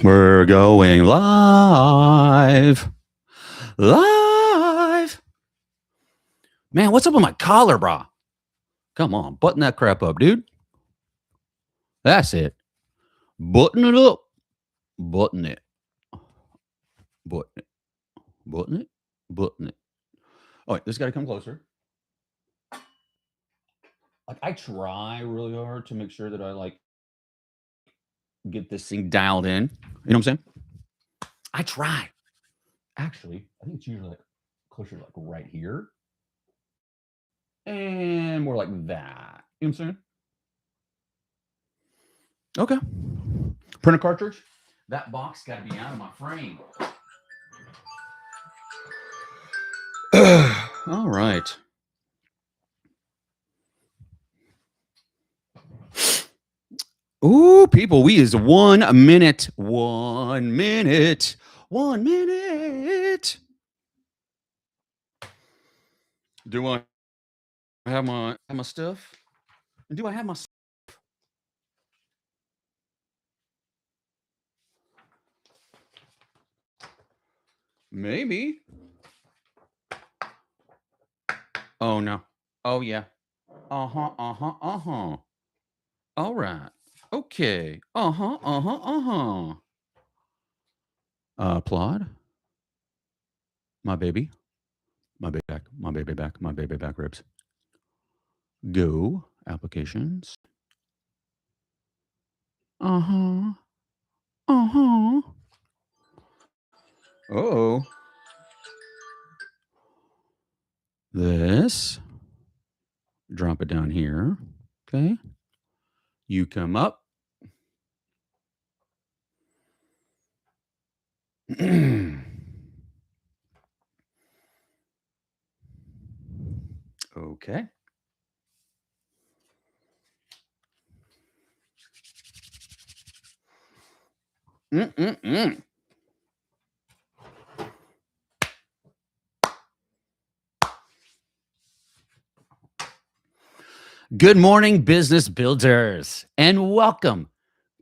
We're going live. Live. Man, what's up with my collar, brah? Come on, button that crap up, dude. That's it. Button it up. Button it. Button it. Button it. Button it. Oh, wait, this got to come closer. Like, I try really hard to make sure that I get this thing dialed in. You know what I'm saying? I try. Actually, I think it's usually closer to right here. And more like that. You know what I'm saying? Okay. Printer cartridge. That box got to be out of my frame. All right. Ooh, people, we is 1 minute. 1 minute. 1 minute. Do I have my stuff? Do I have my stuff? Maybe. Oh no. Oh yeah. Uh-huh. All right. Okay. Applaud. My baby. My baby back. My baby back. My baby back ribs. Go. Applications. Uh-huh. Oh. This. Drop it down here. Okay. You come up. Okay. Good morning, business builders, and welcome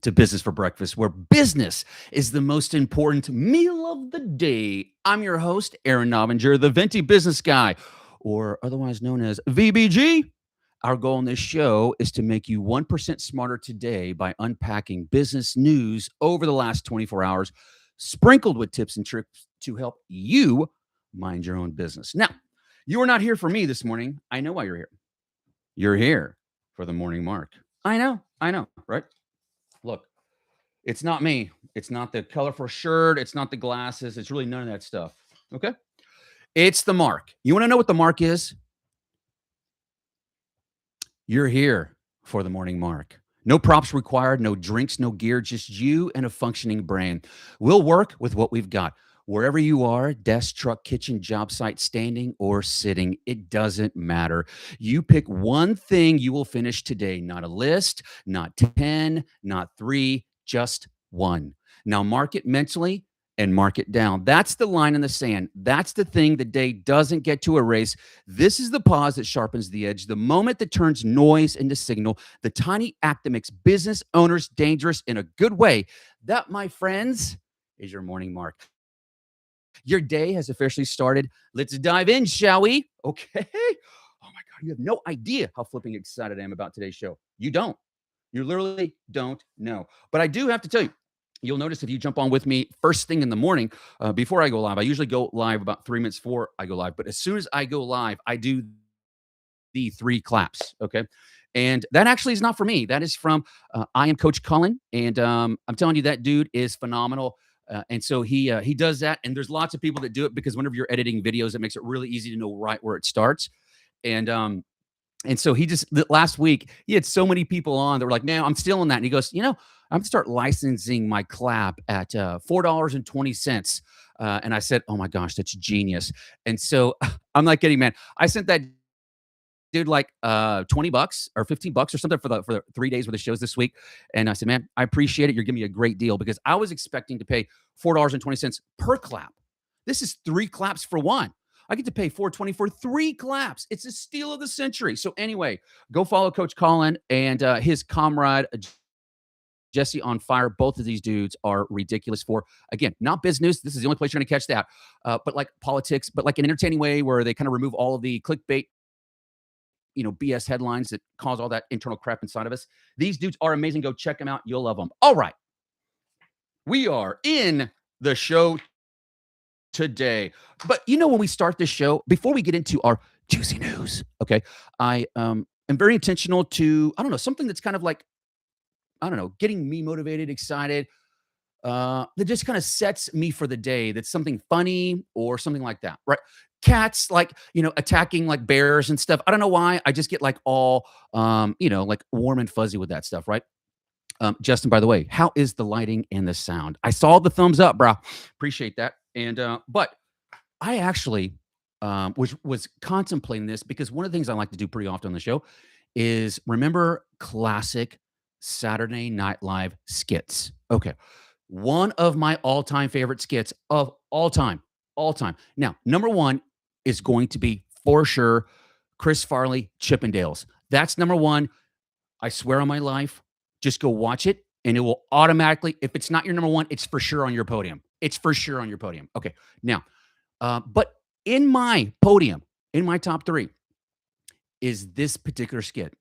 to Business for Breakfast, where business is the most important meal of the day. I'm your host, Aaron Novinger, the Venti Business Guy, or otherwise known as VBG. Our goal in this show is to make you 1% smarter today by unpacking business news over the last 24 hours, sprinkled with tips and tricks to help you mind your own business. Now, you are not here for me this morning. I know why you're here. You're here for the morning mark. I know, right? Look, it's not me. It's not the colorful shirt. It's not the glasses. It's really none of that stuff. Okay? It's the mark. You want to know what the mark is? You're here for the morning mark. No props required, no drinks, no gear, just you and a functioning brain. We'll work with what we've got. Wherever you are, desk, truck, kitchen, job site, standing or sitting, it doesn't matter. You pick one thing you will finish today, not a list, not 10, not 3, just one. Now mark it mentally and mark it down. That's the line in the sand. That's the thing the day doesn't get to erase. This is the pause that sharpens the edge, the moment that turns noise into signal, the tiny act that makes business owners dangerous in a good way. That, my friends, is your morning mark. Your day has officially started. Let's dive in, shall we? Okay. Oh my God, you have no idea how flipping excited I am about today's show. You don't. You literally don't know. But I do have to tell you, you'll notice if you jump on with me first thing in the morning, before I go live, I usually go live about 3 minutes before I go live. But as soon as I go live, I do the 3 claps. Okay. And that actually is not for me. That is from I am Coach Cullin. And I'm telling you, that dude is phenomenal. And so he does that. And there's lots of people that do it because whenever you're editing videos, it makes it really easy to know right where it starts. And so he just last week he had so many people on that were like, "Man, I'm stealing that." And he goes, "I'm gonna start licensing my clap at $4.20." And I said, "Oh my gosh, that's genius!" And so I'm not kidding, man. I sent that dude like $20 or $15 or something for the 3 days worth of shows this week. And I said, "Man, I appreciate it. You're giving me a great deal," because I was expecting to pay $4.20 per clap. This is 3 claps for one. I get to pay $4.20 for 3 claps. It's a steal of the century. So anyway, go follow Coach Cullin and his comrade Jesse on Fire. Both of these dudes are ridiculous for, again, not business. This is the only place you're going to catch that. But like politics, but like an entertaining way where they kind of remove all of the clickbait, BS headlines that cause all that internal crap inside of us. These dudes are amazing. Go check them out. You'll love them. All right. We are in the show today. But when we start this show, before we get into our juicy news, okay, I am very intentional to, I don't know, something that's kind of like, I don't know, getting me motivated, excited, that just kind of sets me for the day. That's something funny or something like that, right? Cats, like, attacking like bears and stuff. I don't know why. I just get like all, like warm and fuzzy with that stuff, right? Justin, by the way, how is the lighting and the sound? I saw the thumbs up, bro. Appreciate that. And but I actually was contemplating this because one of the things I like to do pretty often on the show is remember classic Saturday Night Live skits. Okay, one of my all-time favorite skits of all time, all time. Now, number one is going to be for sure Chris Farley Chippendales. That's number one. I swear on my life. Just go watch it, and it will automatically, if it's not your number one, it's for sure on your podium. It's for sure on your podium. Okay. Now, but in my podium, in my top three, is this particular skit.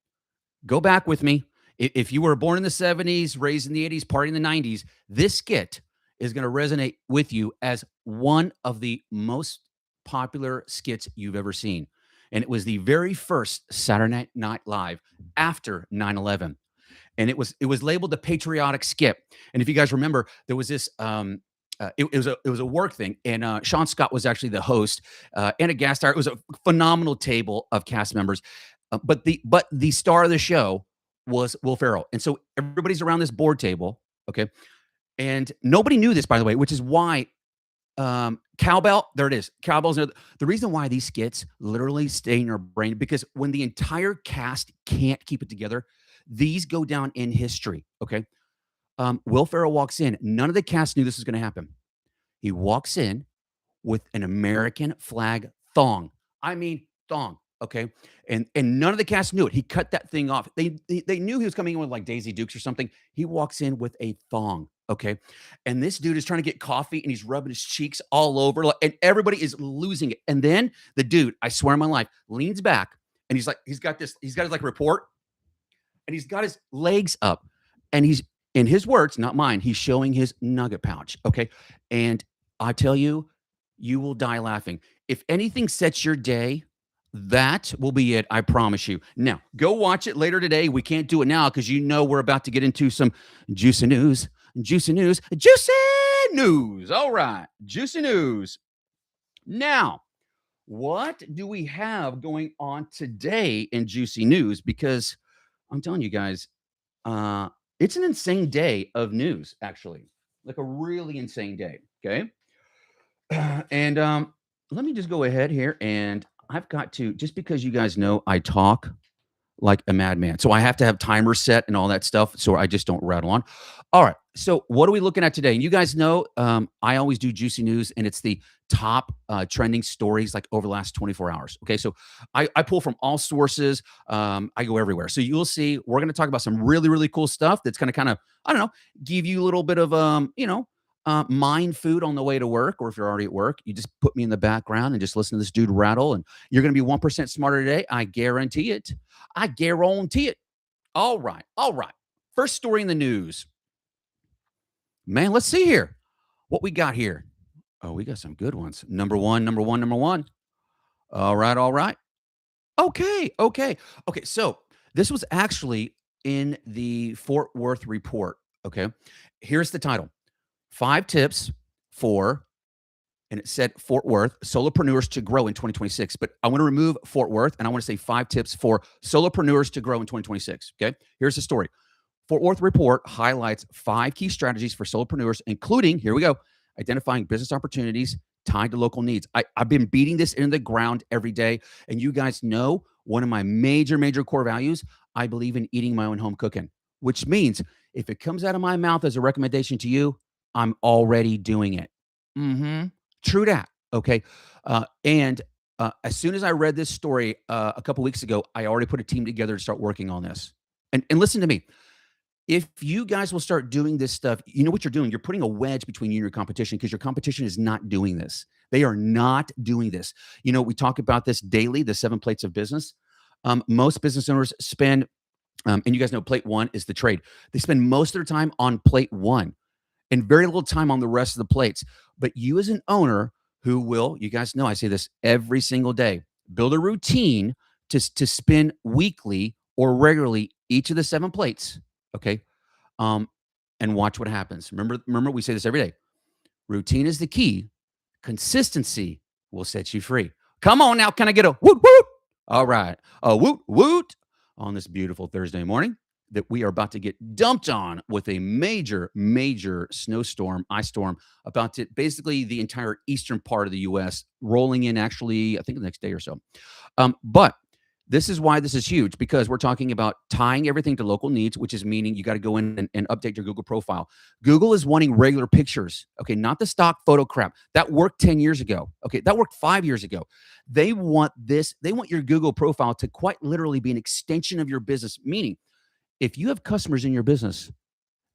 Go back with me. If you were born in the 70s, raised in the 80s, party in the 90s, this skit is going to resonate with you as one of the most popular skits you've ever seen. And it was the very first Saturday Night Live after 9/11. And it was labeled the Patriotic skit. And if you guys remember, there was this it was a work thing, and Sean Scott was actually the host and a guest star. It was a phenomenal table of cast members, but the star of the show was Will Ferrell, and so everybody's around this board table, okay, and nobody knew this, by the way, which is why cowbell. There it is, cowbells. The reason why these skits literally stay in your brain because when the entire cast can't keep it together. These go down in history, okay? Will Ferrell walks in. None of the cast knew this was going to happen. He walks in with an American flag thong. I mean, thong, okay? And none of the cast knew it. He cut that thing off. They knew he was coming in with like Daisy Dukes or something. He walks in with a thong, okay? And this dude is trying to get coffee, and he's rubbing his cheeks all over, and everybody is losing it. And then the dude, I swear on my life, leans back, and he's got his like report, and he's got his legs up, and he's, in his words, not mine, he's showing his nugget pouch, okay? And I tell you, you will die laughing. If anything sets your day, that will be it, I promise you. Now, go watch it later today. We can't do it now because we're about to get into some juicy news. Juicy news. Juicy news. All right, juicy news. Now, what do we have going on today in juicy news? Because I'm telling you guys, it's an insane day of news, actually, like a really insane day. Okay. And let me just go ahead here. And I've got to, just because you guys know I talk like a madman. So I have to have timers set and all that stuff. So I just don't rattle on. All right. So what are we looking at today? And you guys know I always do juicy news, and it's the top trending stories like over the last 24 hours. Okay. So I pull from all sources. I go everywhere. So you'll see we're going to talk about some really, really cool stuff that's going to kind of, I don't know, give you a little bit of, mind food on the way to work, or if you're already at work, you just put me in the background and just listen to this dude rattle, and you're going to be 1% smarter today. I guarantee it. I guarantee it. All right. All right. First story in the news. Man, let's see here. What we got here. Oh, we got some good ones. Number one. All right. All right. Okay. Okay. Okay. So this was actually in the Fort Worth report. Okay. Here's the title. 5 tips for, and it said Fort Worth, solopreneurs to grow in 2026. But I want to remove Fort Worth, and I want to say 5 tips for solopreneurs to grow in 2026. Okay. Here's the story. Fort Worth report highlights 5 key strategies for solopreneurs, including, here we go, identifying business opportunities tied to local needs. I've been beating this into the ground every day. And you guys know one of my major, major core values, I believe in eating my own home cooking, which means if it comes out of my mouth as a recommendation to you, I'm already doing it. True that. Okay. And as soon as I read this story a couple weeks ago, I already put a team together to start working on this. And listen to me. If you guys will start doing this stuff, you know what you're doing? You're putting a wedge between you and your competition because your competition is not doing this. They are not doing this. We talk about this daily, the 7 plates of business. Most business owners spend, and you guys know plate one is the trade. They spend most of their time on plate one and very little time on the rest of the plates. But you, as an owner, who will, you guys know I say this every single day, build a routine to spin weekly or regularly each of the 7 plates. Okay. Um, and watch what happens. Remember, we say this every day. Routine is the key. Consistency will set you free. Come on now. Can I get a woot woot? All right. A woot woot on this beautiful Thursday morning that we are about to get dumped on with a major, major snowstorm, ice storm, about to basically the entire eastern part of the U.S. rolling in actually, I think the next day or so. But this is why this is huge, because we're talking about tying everything to local needs, which is meaning you got to go in and update your Google profile. Google is wanting regular pictures, okay, not the stock photo crap. That worked 10 years ago, okay? That worked 5 years ago. They want this. They want your Google profile to quite literally be an extension of your business, meaning if you have customers in your business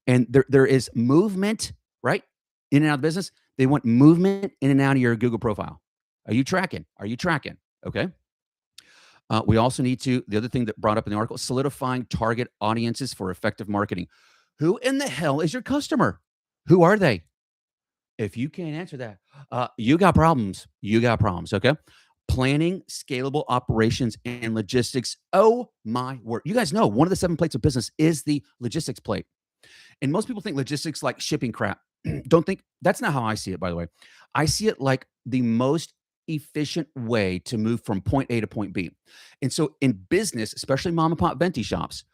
and there is movement, right, in and out of business, they want movement in and out of your Google profile. Are you tracking? Are you tracking? Okay. We also need to, the other thing that brought up in the article, solidifying target audiences for effective marketing. Who in the hell is your customer? Who are they? If you can't answer that, you got problems. You got problems, okay? Planning, scalable operations, and logistics. Oh my word. You guys know one of the 7 plates of business is the logistics plate. And most people think logistics like shipping crap. Don't think, that's not how I see it, by the way. I see it like the most efficient way to move from point A to point B. And so in business, especially mom and pop Venti shops,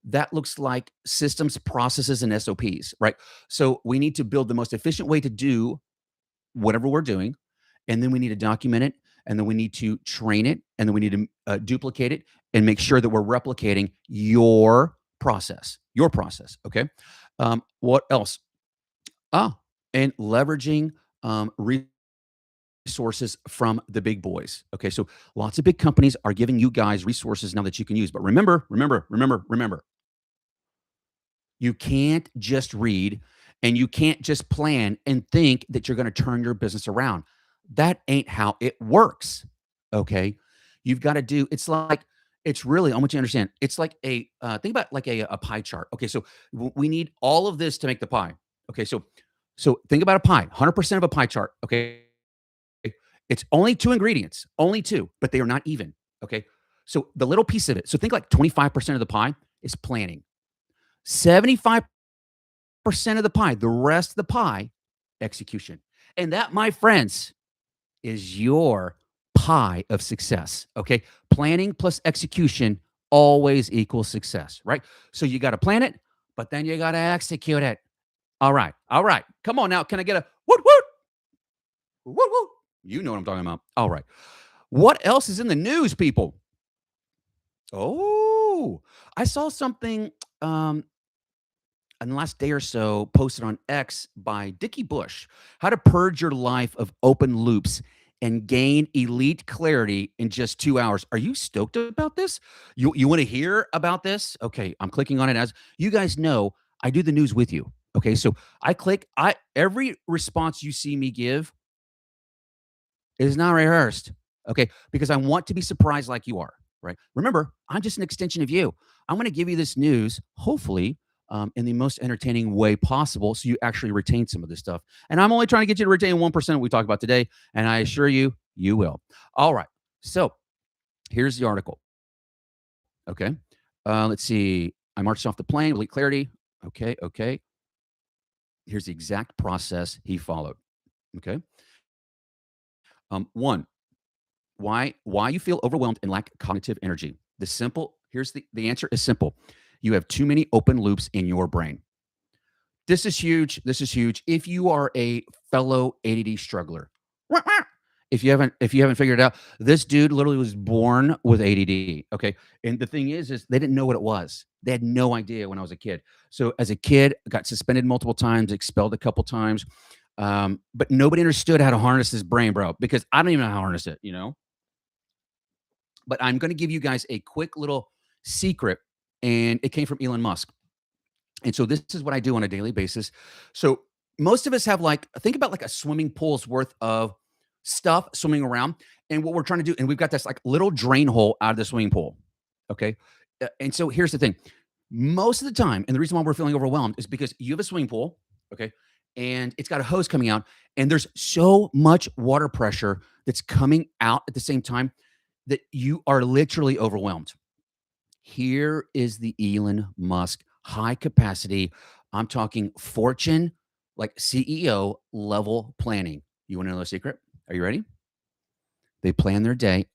that looks like systems, processes, and SOPs, right? So we need to build the most efficient way to do whatever we're doing. And then we need to document it. And then we need to train it. And then we need to duplicate it and make sure that we're replicating your process. Your process. Okay. What else? And leveraging resources from the big boys. Okay. So lots of big companies are giving you guys resources now that you can use. But remember, you can't just read and you can't just plan and think that you're going to turn your business around. That ain't how it works. Okay. You've got to do, it's really, I want you to understand, it's like think about like a pie chart. Okay. So we need all of this to make the pie. Okay. So think about a pie, 100% of a pie chart. Okay. It's only 2 ingredients, only 2, but they are not even. Okay. So the little piece of it, so think like 25% of the pie is planning. 75% of the pie, the rest of the pie, execution. And that, my friends, is your pie of success. Okay. Planning plus execution always equals success, right? So you got to plan it, but then you got to execute it. All right. All right. Come on now. Can I get a woot woot? Woot woot. You know what I'm talking about. All right. What else is in the news, people? Oh, I saw something in the last day or so posted on X by Dickie Bush, how to purge your life of open loops and gain elite clarity in just 2 hours. Are you stoked about this? You want to hear about this? Okay, I'm clicking on it. As you guys know, I do the news with you. Okay, so every response you see me give is not rehearsed. Okay, because I want to be surprised like you are, right? Remember, I'm just an extension of you. I'm going to give you this news, hopefully, in the most entertaining way possible, so you actually retain some of this stuff. And I'm only trying to get you to retain 1% of what we talk about today, and I assure you, you will. All right. So here's the article. Okay. Let's see. I marched off the plane, elite clarity. Okay. Here's the exact process he followed. Okay. One, why you feel overwhelmed and lack cognitive energy. Here's the answer is simple. You have too many open loops in your brain. This is huge. If you are a fellow ADD struggler, if you haven't figured it out, this dude literally was born with ADD. Okay. And the thing is they didn't know what it was. They had no idea when I was a kid. So as a kid, I got suspended multiple times, expelled a couple times. But nobody understood how to harness this brain, bro, because I don't even know how to harness it, But I'm going to give you guys a quick little secret, and it came from Elon Musk. And so this is what I do on a daily basis. So most of us have think about like a swimming pool's worth of stuff swimming around. And what we're trying to do, and we've got this like little drain hole out of the swimming pool. Okay. And so here's the thing. Most of the time, and the reason why we're feeling overwhelmed is because you have a swimming pool, okay, and it's got a hose coming out, and there's so much water pressure that's coming out at the same time that you are literally overwhelmed. Here is the Elon Musk high capacity. I'm talking fortune, like CEO level planning. You want to know a secret? Are you ready? They plan their day.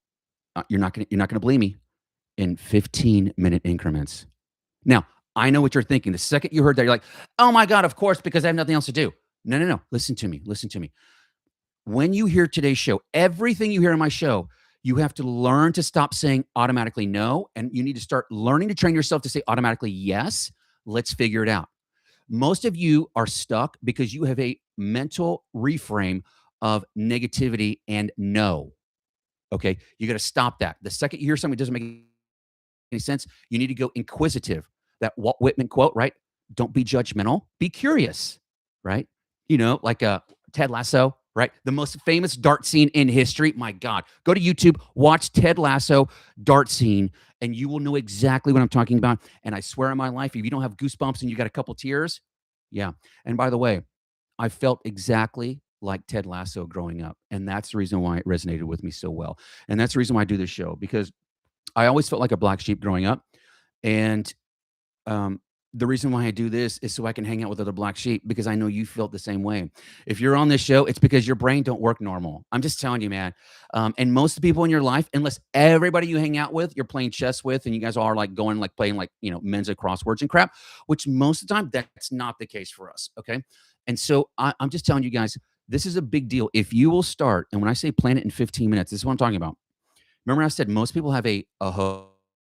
You're not gonna believe me, in 15-minute increments. Now, I know what you're thinking. The second you heard that, you're like, oh my God, of course, because I have nothing else to do. No, no, no. Listen to me. Listen to me. When you hear today's show, everything you hear in my show, you have to learn to stop saying automatically no. And you need to start learning to train yourself to say automatically yes. Let's figure it out. Most of you are stuck because you have a mental reframe of negativity and no. Okay. You got to stop that. The second you hear something that doesn't make any sense, you need to go inquisitive. That Walt Whitman quote, right? Don't be judgmental, be curious, right? Like Ted Lasso, right? The most famous dart scene in history. My God, go to YouTube, watch Ted Lasso dart scene, and you will know exactly what I'm talking about. And I swear on my life, if you don't have goosebumps and you got a couple tears, yeah. And by the way, I felt exactly like Ted Lasso growing up. And that's the reason why it resonated with me so well. And that's the reason why I do this show, because I always felt like a black sheep growing up. And um, the reason why I do this is so I can hang out with other black sheep, because I know you felt the same way. If you're on this show, it's because your brain don't work normal. I'm just telling you, man. And most of the people in your life, unless everybody you hang out with, you're playing chess with, and you guys are like going like playing like men's crosswords and crap, which most of the time that's not the case for us. Okay, and so I'm just telling you guys, this is a big deal. If you will start, and when I say plan it in 15 minutes, this is what I'm talking about. Remember I said most people have a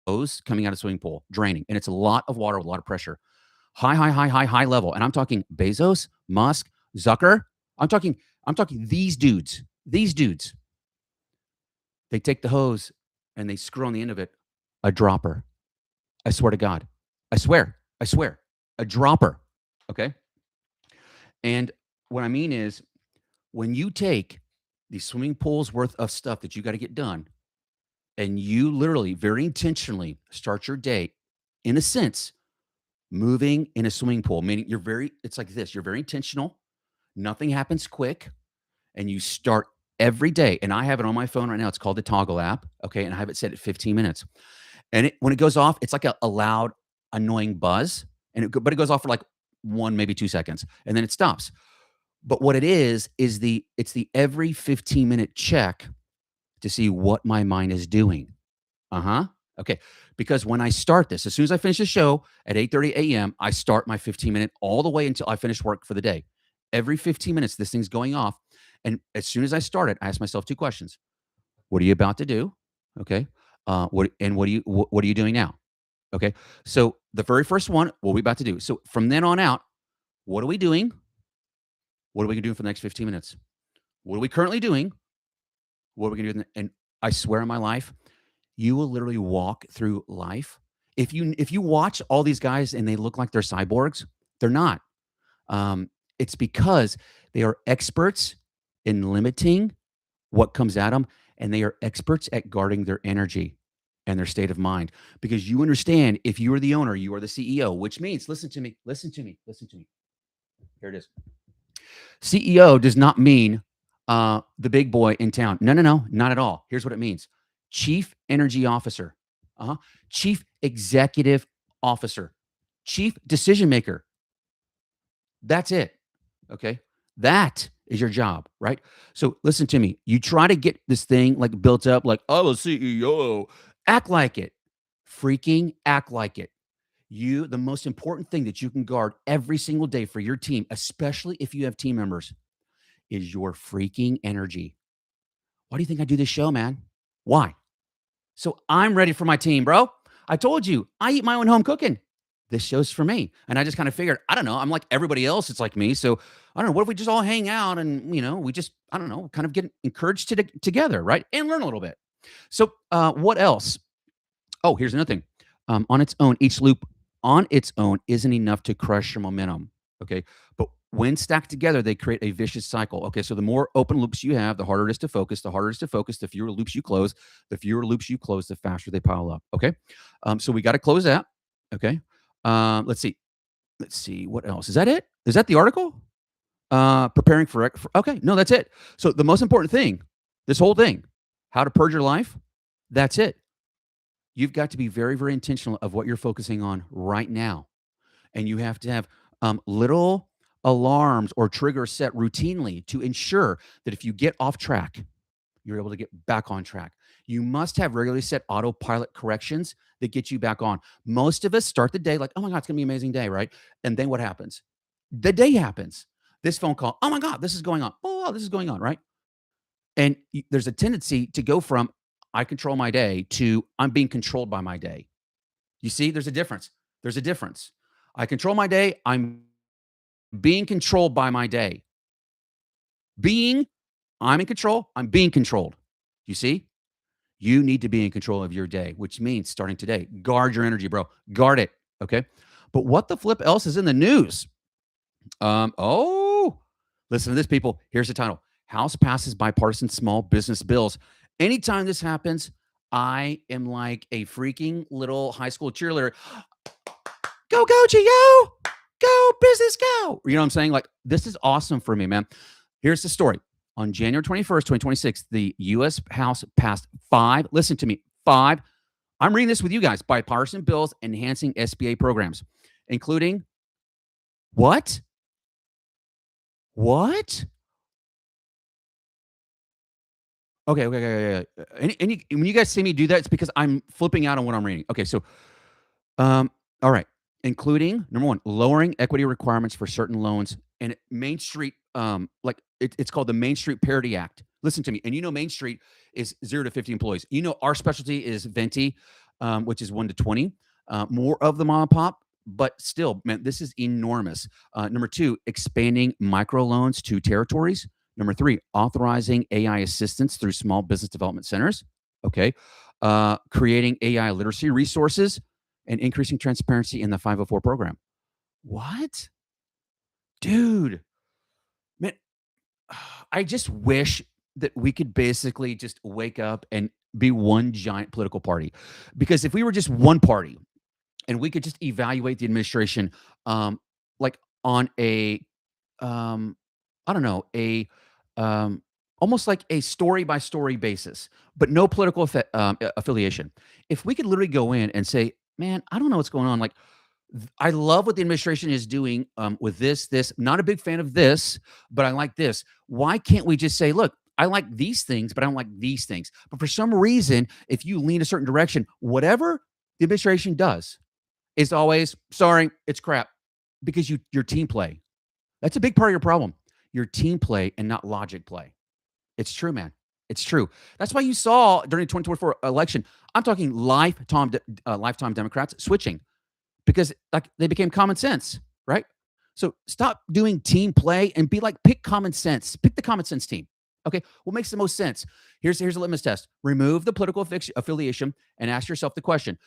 hose coming out of a swimming pool, draining, and it's a lot of water with a lot of pressure. High level. And I'm talking Bezos, Musk, Zucker. I'm talking these dudes. These dudes. They take the hose and they screw on the end of it a dropper. I swear to God. I swear. A dropper. Okay? And what I mean is, when you take the swimming pool's worth of stuff that you got to get done, and you literally very intentionally start your day, in a sense, moving in a swimming pool, meaning it's like this, you're very intentional, nothing happens quick, and you start every day. And I have it on my phone right now. It's called the Toggle app. Okay. And I have it set at 15 minutes. And when it goes off, it's like a loud, annoying buzz. But it goes off for like 1, maybe 2 seconds, and then it stops. But what it is it's the every 15-minute check to see what my mind is doing. Uh-huh. Okay. Because when I start this, as soon as I finish the show at 8:30 a.m., I start my 15-minute all the way until I finish work for the day. Every 15 minutes, this thing's going off. And as soon as I start it, I ask myself 2 questions. What are you about to do? Okay. What are you doing now? Okay. So the very first one, what are we about to do? So from then on out, what are we doing? What are we going to do for the next 15 minutes? What are we currently doing? What are we going to do? And I swear on my life, you will literally walk through life. If you watch all these guys and they look like they're cyborgs, they're not. It's because they are experts in limiting what comes at them, and they are experts at guarding their energy and their state of mind. Because you understand, if you are the owner, you are the CEO, which means, listen to me. Here it is. CEO does not mean the big boy in town. No, not at all. Here's what it means. Chief Energy Officer, Chief Executive Officer, Chief Decision Maker. That's it. Okay. That is your job, right? So listen to me. You try to get this thing like built up, like, I'm a CEO. Act like it. Freaking act like it. The most important thing that you can guard every single day for your team, especially if you have team members, is your freaking energy. Why do you think I do this show, man? Why? So I'm ready for my team, bro. I told you, I eat my own home cooking. This show's for me. And I just kind of figured, I don't know, I'm like everybody else. It's like me. So I don't know, what if we just all hang out and, we just, I don't know, kind of get encouraged together, right? And learn a little bit. So what else? Oh, here's another thing. On its own, each loop on its own isn't enough to crush your momentum. Okay. But when stacked together, they create a vicious cycle. Okay. So the more open loops you have, the harder it is to focus. The harder it is to focus, the fewer loops you close. The fewer loops you close, the faster they pile up. Okay. So we got to close that. Okay. Let's see. Let's see. What else? Is that it? Is that the article? Preparing for okay. No, that's it. So the most important thing, this whole thing, how to purge your life, that's it. You've got to be very, very intentional of what you're focusing on right now. And you have to have little alarms or triggers set routinely to ensure that if you get off track, you're able to get back on track. You must have regularly set autopilot corrections that get you back on. Most of us start the day like, oh my God, it's going to be an amazing day, right? And then what happens? The day happens. This phone call, oh my God, this is going on. Oh, this is going on, right? And there's a tendency to go from I control my day to I'm being controlled by my day. You see, there's a difference. There's a difference. I control my day. I'm being controlled by my day. I'm in control. I'm being controlled. You see, you need to be in control of your day, which means starting today, guard your energy, bro. Guard it. Okay. But what the flip else is in the news? Listen to this, people. Here's the title: House passes bipartisan small business bills. Anytime this happens, I am like a freaking little high school cheerleader. Go, go, Gio. Go, business, go. You know what I'm saying? Like, this is awesome for me, man. Here's the story. On January 21st, 2026, the U.S. House passed listen to me, I'm reading this with you guys, bipartisan bills enhancing SBA programs, including what? What? Okay. When you guys see me do that, it's because I'm flipping out on what I'm reading. Okay, so, all right, including number one, lowering equity requirements for certain loans and Main Street, it's called the Main Street Parity Act. Listen to me, and you know Main Street is 0 to 50 employees. You know our specialty is Venti, which is 1 to 20. More of the mom and pop, but still, man, this is enormous. Number two, expanding microloans to territories. Number three, authorizing AI assistance through small business development centers. Okay. Creating AI literacy resources and increasing transparency in the 504 program. What? Dude, man, I just wish that we could basically just wake up and be one giant political party. Because if we were just one party and we could just evaluate the administration like on a I don't know, almost like a story by story basis, but no political affiliation. If we could literally go in and say, man, I don't know what's going on. Like, I love what the administration is doing with this. Not a big fan of this, but I like this. Why can't we just say, look, I like these things, but I don't like these things. But for some reason, if you lean a certain direction, whatever the administration does is always, sorry, it's crap because your team play. That's a big part of your problem. Your team play and not logic play. It's true, man. It's true. That's why you saw during the 2024 election, I'm talking lifetime Democrats switching because like they became common sense, right? So stop doing team play and be like, pick common sense. Pick the common sense team. Okay, what makes the most sense? Here's a litmus test. Remove the political affiliation and ask yourself the question.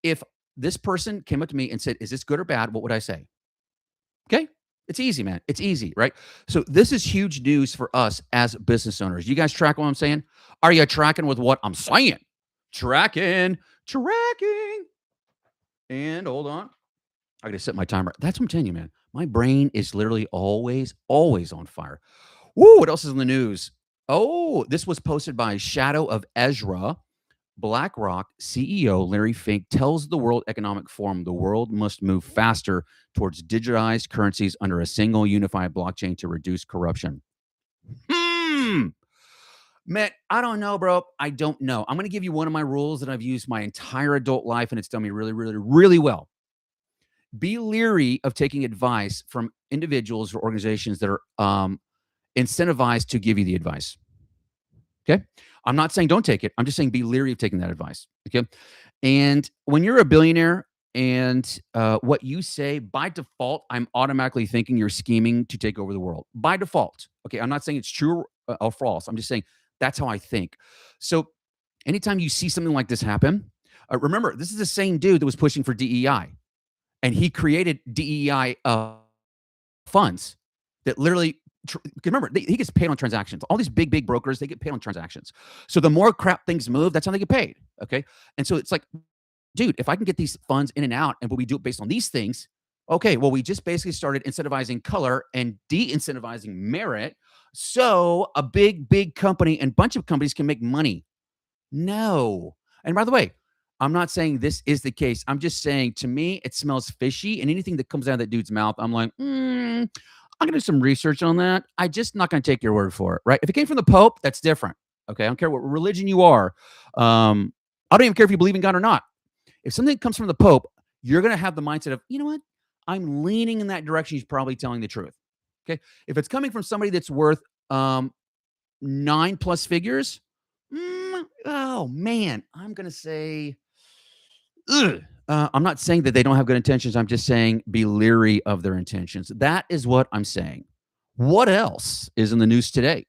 If this person came up to me and said, is this good or bad? What would I say? Okay. It's easy, man. It's easy, right? So this is huge news for us as business owners. You guys tracking what I'm saying? Are you tracking with what I'm saying? Tracking. And hold on. I got to set my timer. That's what I'm telling you, man. My brain is literally always on fire. Woo, what else is in the news? Oh, this was posted by Shadow of Ezra. BlackRock CEO Larry Fink tells the World Economic Forum the world must move faster towards digitized currencies under a single unified blockchain to reduce corruption. Man, I don't know, bro. I don't know. I'm going to give you one of my rules that I've used my entire adult life, and it's done me really, really, really well. Be leery of taking advice from individuals or organizations that are incentivized to give you the advice. Okay. I'm not saying don't take it. I'm just saying be leery of taking that advice. Okay. And when you're a billionaire and what you say by default, I'm automatically thinking you're scheming to take over the world by default. Okay. I'm not saying it's true or false. I'm just saying that's how I think. So anytime you see something like this happen, remember, this is the same dude that was pushing for DEI. and he created DEI funds that literally. Remember, he gets paid on transactions. All these big brokers, they get paid on transactions. So the more crap things move, that's how they get paid. Okay, and so it's like, dude, if I can get these funds in and out, and we do it based on these things, okay, well, we just basically started incentivizing color and de-incentivizing merit, so a big company and bunch of companies can make money. No. And by the way, I'm not saying this is the case. I'm just saying, to me, it smells fishy. And anything that comes out of that dude's mouth, I'm like, I'm going to do some research on that. I just not going to take your word for it, right? If it came from the Pope, that's different. Okay. I don't care what religion you are. I don't even care if you believe in God or not. If something comes from the Pope, you're going to have the mindset of, you know what? I'm leaning in that direction. He's probably telling the truth. Okay. If it's coming from somebody that's worth 9+ figures, oh man, I'm going to say, ugh. I'm not saying that they don't have good intentions. I'm just saying be leery of their intentions. That is what I'm saying. What else is in the news today?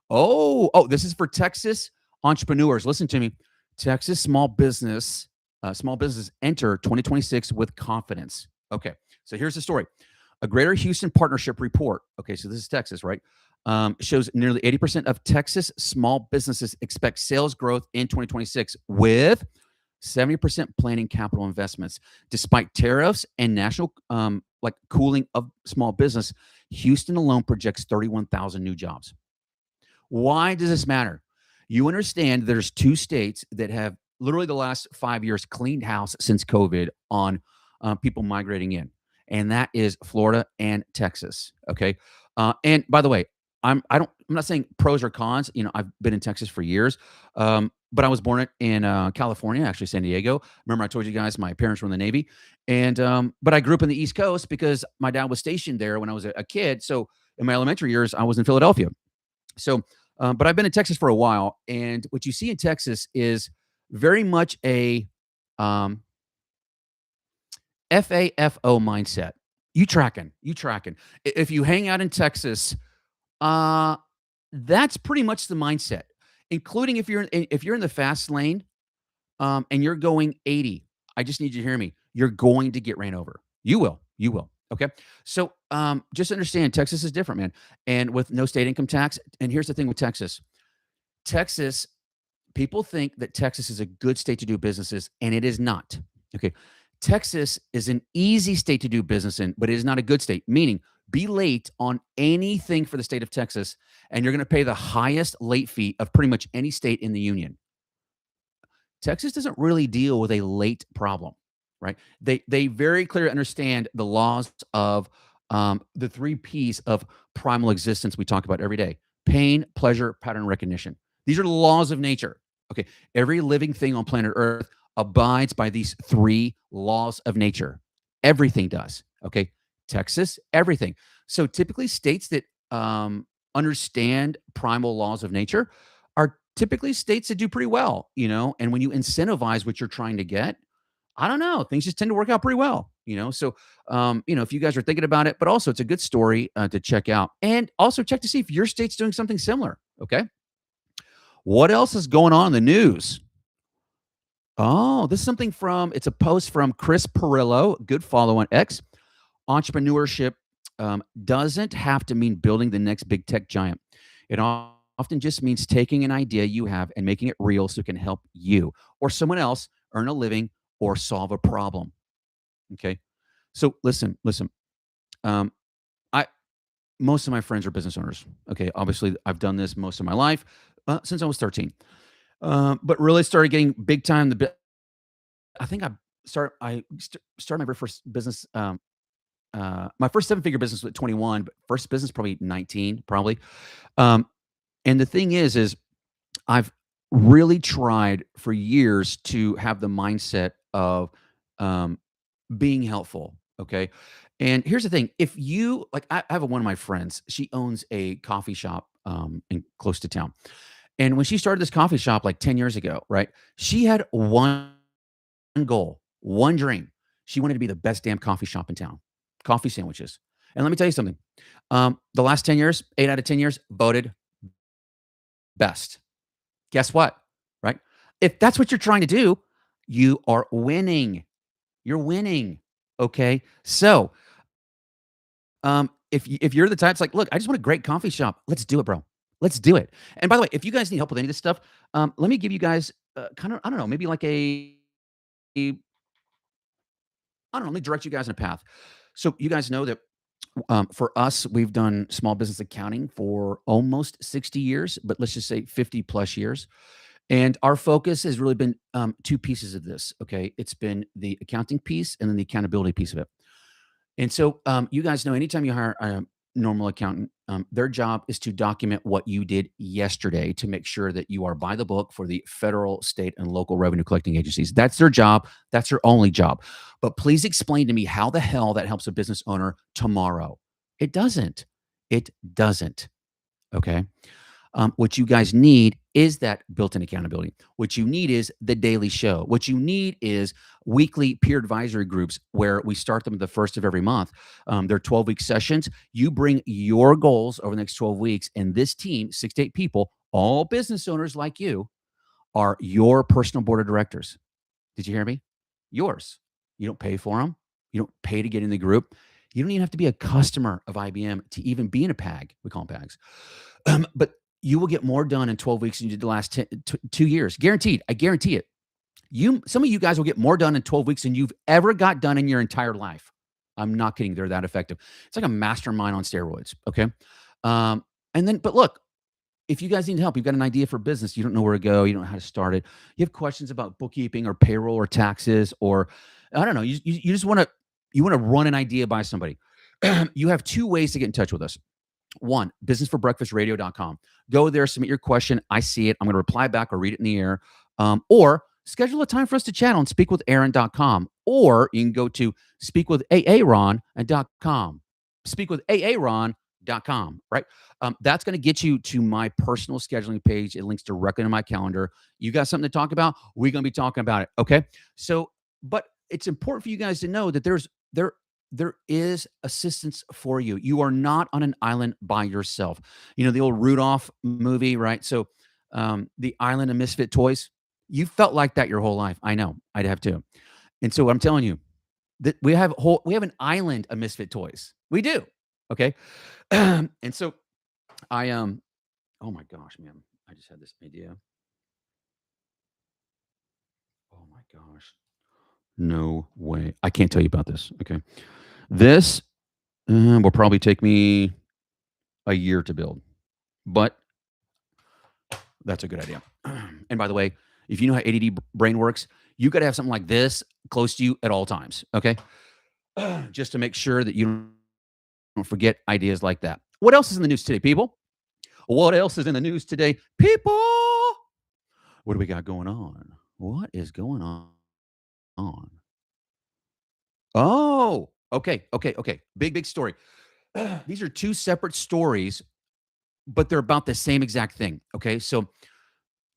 Oh, this is for Texas entrepreneurs. Listen to me. Texas small business enter 2026 with confidence. Okay, so here's the story. A Greater Houston Partnership report. Okay, so this is Texas, right? Shows nearly 80% of Texas small businesses expect sales growth in 2026, with 70% planning capital investments. Despite tariffs and national cooling of small business, Houston alone projects 31,000 new jobs. Why does this matter? You understand there's 2 states that have literally the last 5 years cleaned house since COVID on people migrating in, and that is Florida and Texas. Okay, and by the way, I'm not saying pros or cons. I've been in Texas for years, but I was born in California, actually San Diego. Remember, I told you guys my parents were in the Navy, and but I grew up in the East Coast because my dad was stationed there when I was a kid. So in my elementary years, I was in Philadelphia. So, but I've been in Texas for a while, and what you see in Texas is very much a FAFO mindset. You tracking. If you hang out in Texas, uh, that's pretty much the mindset. Including if you're in the fast lane, and you're going 80. I just need you to hear me. You're going to get ran over. You will. Okay. So just understand, Texas is different, man. And with no state income tax. And here's the thing with Texas. Texas, people think that Texas is a good state to do businesses, and it is not. Okay. Texas is an easy state to do business in, but it is not a good state, meaning be late on anything for the state of Texas, and you're going to pay the highest late fee of pretty much any state in the union. Texas doesn't really deal with a late problem, right? They very clearly understand the laws of the 3 P's of primal existence we talk about every day: pain, pleasure, pattern recognition. These are the laws of nature. Okay, every living thing on planet Earth abides by these 3 laws of nature. Everything does. Okay, Texas, everything. So typically, states that understand primal laws of nature are typically states that do pretty well, and when you incentivize what you're trying to get, I don't know, things just tend to work out pretty well. So, if you guys are thinking about it, but also it's a good story to check out, and also check to see if your state's doing something similar. Okay. What else is going on in the news? Oh, this is it's a post from Chris Perillo, good follow on X. Entrepreneurship doesn't have to mean building the next big tech giant. It often just means taking an idea you have and making it real so it can help you or someone else earn a living or solve a problem. Okay. So listen. Um, I Most of my friends are business owners. Okay. Obviously, I've done this most of my life, since I was 13. But really started getting big time. I think started my very first business. My first 7-figure business was at 21, but first business probably 19, probably. Um, and the thing is I've really tried for years to have the mindset of um, being helpful. Okay. And here's the thing. If you like, I have one of my friends, she owns a coffee shop in close to town. And when she started this coffee shop like 10 years ago, right? She had one goal, one dream. She wanted to be the best damn coffee shop in town. Coffee sandwiches. And let me tell you something. The last 10 years, 8 out of 10 years, voted best. Guess what? Right? If that's what you're trying to do, you are winning. You're winning. Okay. So, if you're the type that's like, look, I just want a great coffee shop. Let's do it, bro. Let's do it. And by the way, if you guys need help with any of this stuff, let me give you guys kind of, I don't know, maybe like a, I don't know, let me direct you guys in a path. So you guys know that for us, we've done small business accounting for almost 60 years, but let's just say 50 plus years. And our focus has really been two pieces of this. Okay. It's been the accounting piece and then the accountability piece of it. And so, you guys know anytime you hire a normal accountant, their job is to document what you did yesterday to make sure that you are by the book for the federal, state, and local revenue collecting agencies. That's their job. That's their only job. But please explain to me how the hell that helps a business owner tomorrow. It doesn't. It doesn't. Okay. What you guys need is that built-in accountability. What you need is the daily show. What you need is weekly peer advisory groups where we start them the first of every month. They're 12-week sessions. You bring your goals over the next 12 weeks, and this team, 6 to 8 people, all business owners like you, are your personal board of directors. Did you hear me? Yours. You don't pay for them. You don't pay to get in the group. You don't even have to be a customer of IBM to even be in a PAG. We call them PAGs. But you will get more done in 12 weeks than you did the last 2 years. Guaranteed. I guarantee it. Some of you guys will get more done in 12 weeks than you've ever got done in your entire life. I'm not kidding. They're that effective. It's like a mastermind on steroids. Okay. But look, if you guys need help, you've got an idea for business, you don't know where to go, you don't know how to start it, you have questions about bookkeeping or payroll or taxes, or I don't know, you just want to run an idea by somebody. You have two ways to get in touch with us. One, businessforbreakfastradio.com. Go there, submit your question. I see it. I'm going to reply back or read it in the air. Or schedule a time for us to chat on speakwithaaron.com. Or you can go to speakwithaaron.com. Speakwithaaron.com, right? That's going to get you to my personal scheduling page. It links directly to my calendar. You got something to talk about? We're going to be talking about it. Okay. So, but it's important for you guys to know that there is assistance for you. You are not on an island by yourself. You know, the old Rudolph movie, right? So, the island of misfit toys, you felt like that your whole life. I know, I'd have too. And so I'm telling you that we have an island of misfit toys. We do. Okay. And so oh my gosh, man, I just had this idea. Oh my gosh. No way. I can't tell you about this. Okay. This will probably take me a year to build, but that's a good idea. And by the way, if you know how ADD brain works, you got to have something like this close to you at all times. Okay. Just to make sure that you don't forget ideas like that. What else is in the news today, people? What else is in the news today, people? What do we got going on? What is going on? Oh, okay. Big story. These are two separate stories, but they're about the same exact thing. Okay. So,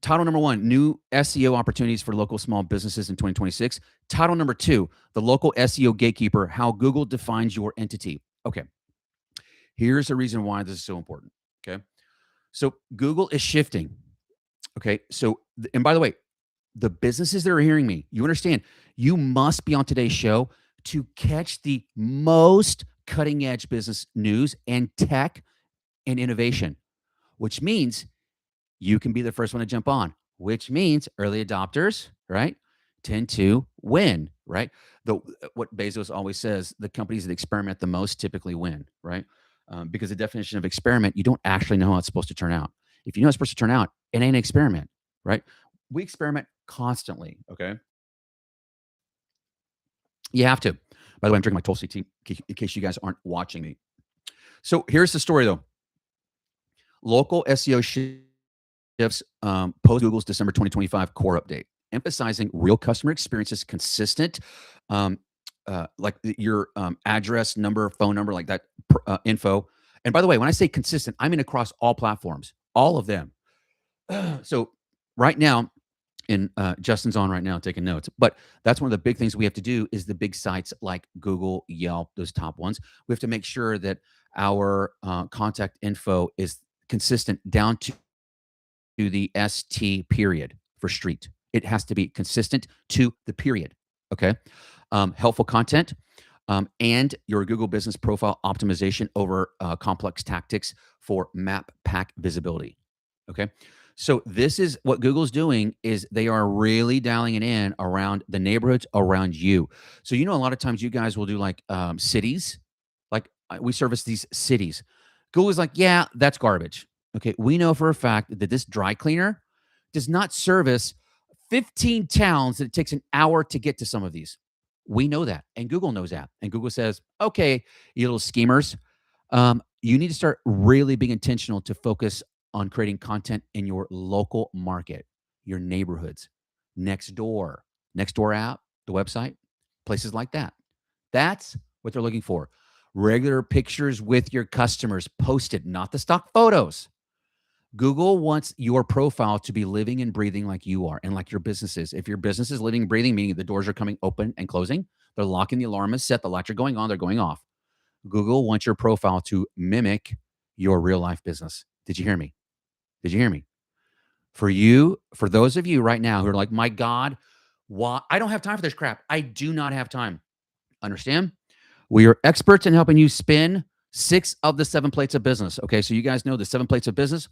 title number one, new SEO opportunities for local small businesses in 2026. Title number two, the local SEO gatekeeper, how Google defines your entity. Okay. Here's the reason why this is so important. Okay. So, Google is shifting. Okay. So, and by the way, the businesses that are hearing me, you understand, you must be on today's show to catch the most cutting edge business news and tech and innovation, which means you can be the first one to jump on, which means early adopters, right, tend to win, right? What Bezos always says, the companies that experiment the most typically win, right? Because the definition of experiment, you don't actually know how it's supposed to turn out. If you know how it's supposed to turn out, it ain't an experiment, right? We experiment constantly, okay? You have to. By the way, I'm drinking my Tulsi tea in case you guys aren't watching me. So here's the story, though. Local SEO shifts post Google's December 2025 core update, emphasizing real customer experiences, consistent, like your address, number, phone number, like that info. And by the way, when I say consistent, I mean across all platforms, all of them. So right now, and Justin's on right now taking notes, but that's one of the big things we have to do is the big sites like Google, Yelp, those top ones. We have to make sure that our contact info is consistent down to the ST period for street. It has to be consistent to the period. Okay. helpful content, and your Google business profile optimization over complex tactics for map pack visibility. Okay. So this is what Google's doing is they are really dialing it in around the neighborhoods around you. So a lot of times you guys will do like cities, like we service these cities. Google's like, yeah, that's garbage. Okay, we know for a fact that this dry cleaner does not service 15 towns that it takes an hour to get to some of these. We know that, and Google knows that. And Google says, okay, you little schemers, you need to start really being intentional to focus on creating content in your local market, your neighborhoods, next door app, the website, places like that. That's what they're looking for. Regular pictures with your customers posted, not the stock photos. Google wants your profile to be living and breathing like you are and like your business is. If your business is living and breathing, meaning the doors are coming open and closing, they're locking, the alarm is set, the lights are going on, they're going off. Google wants your profile to mimic your real life business. Did you hear me? Did you hear me? For those of you right now who are like, my God, why? I don't have time for this crap. I do not have time. Understand? We are experts in helping you spin 6 of the 7 plates of business. Okay, so you guys know the 7 plates of business.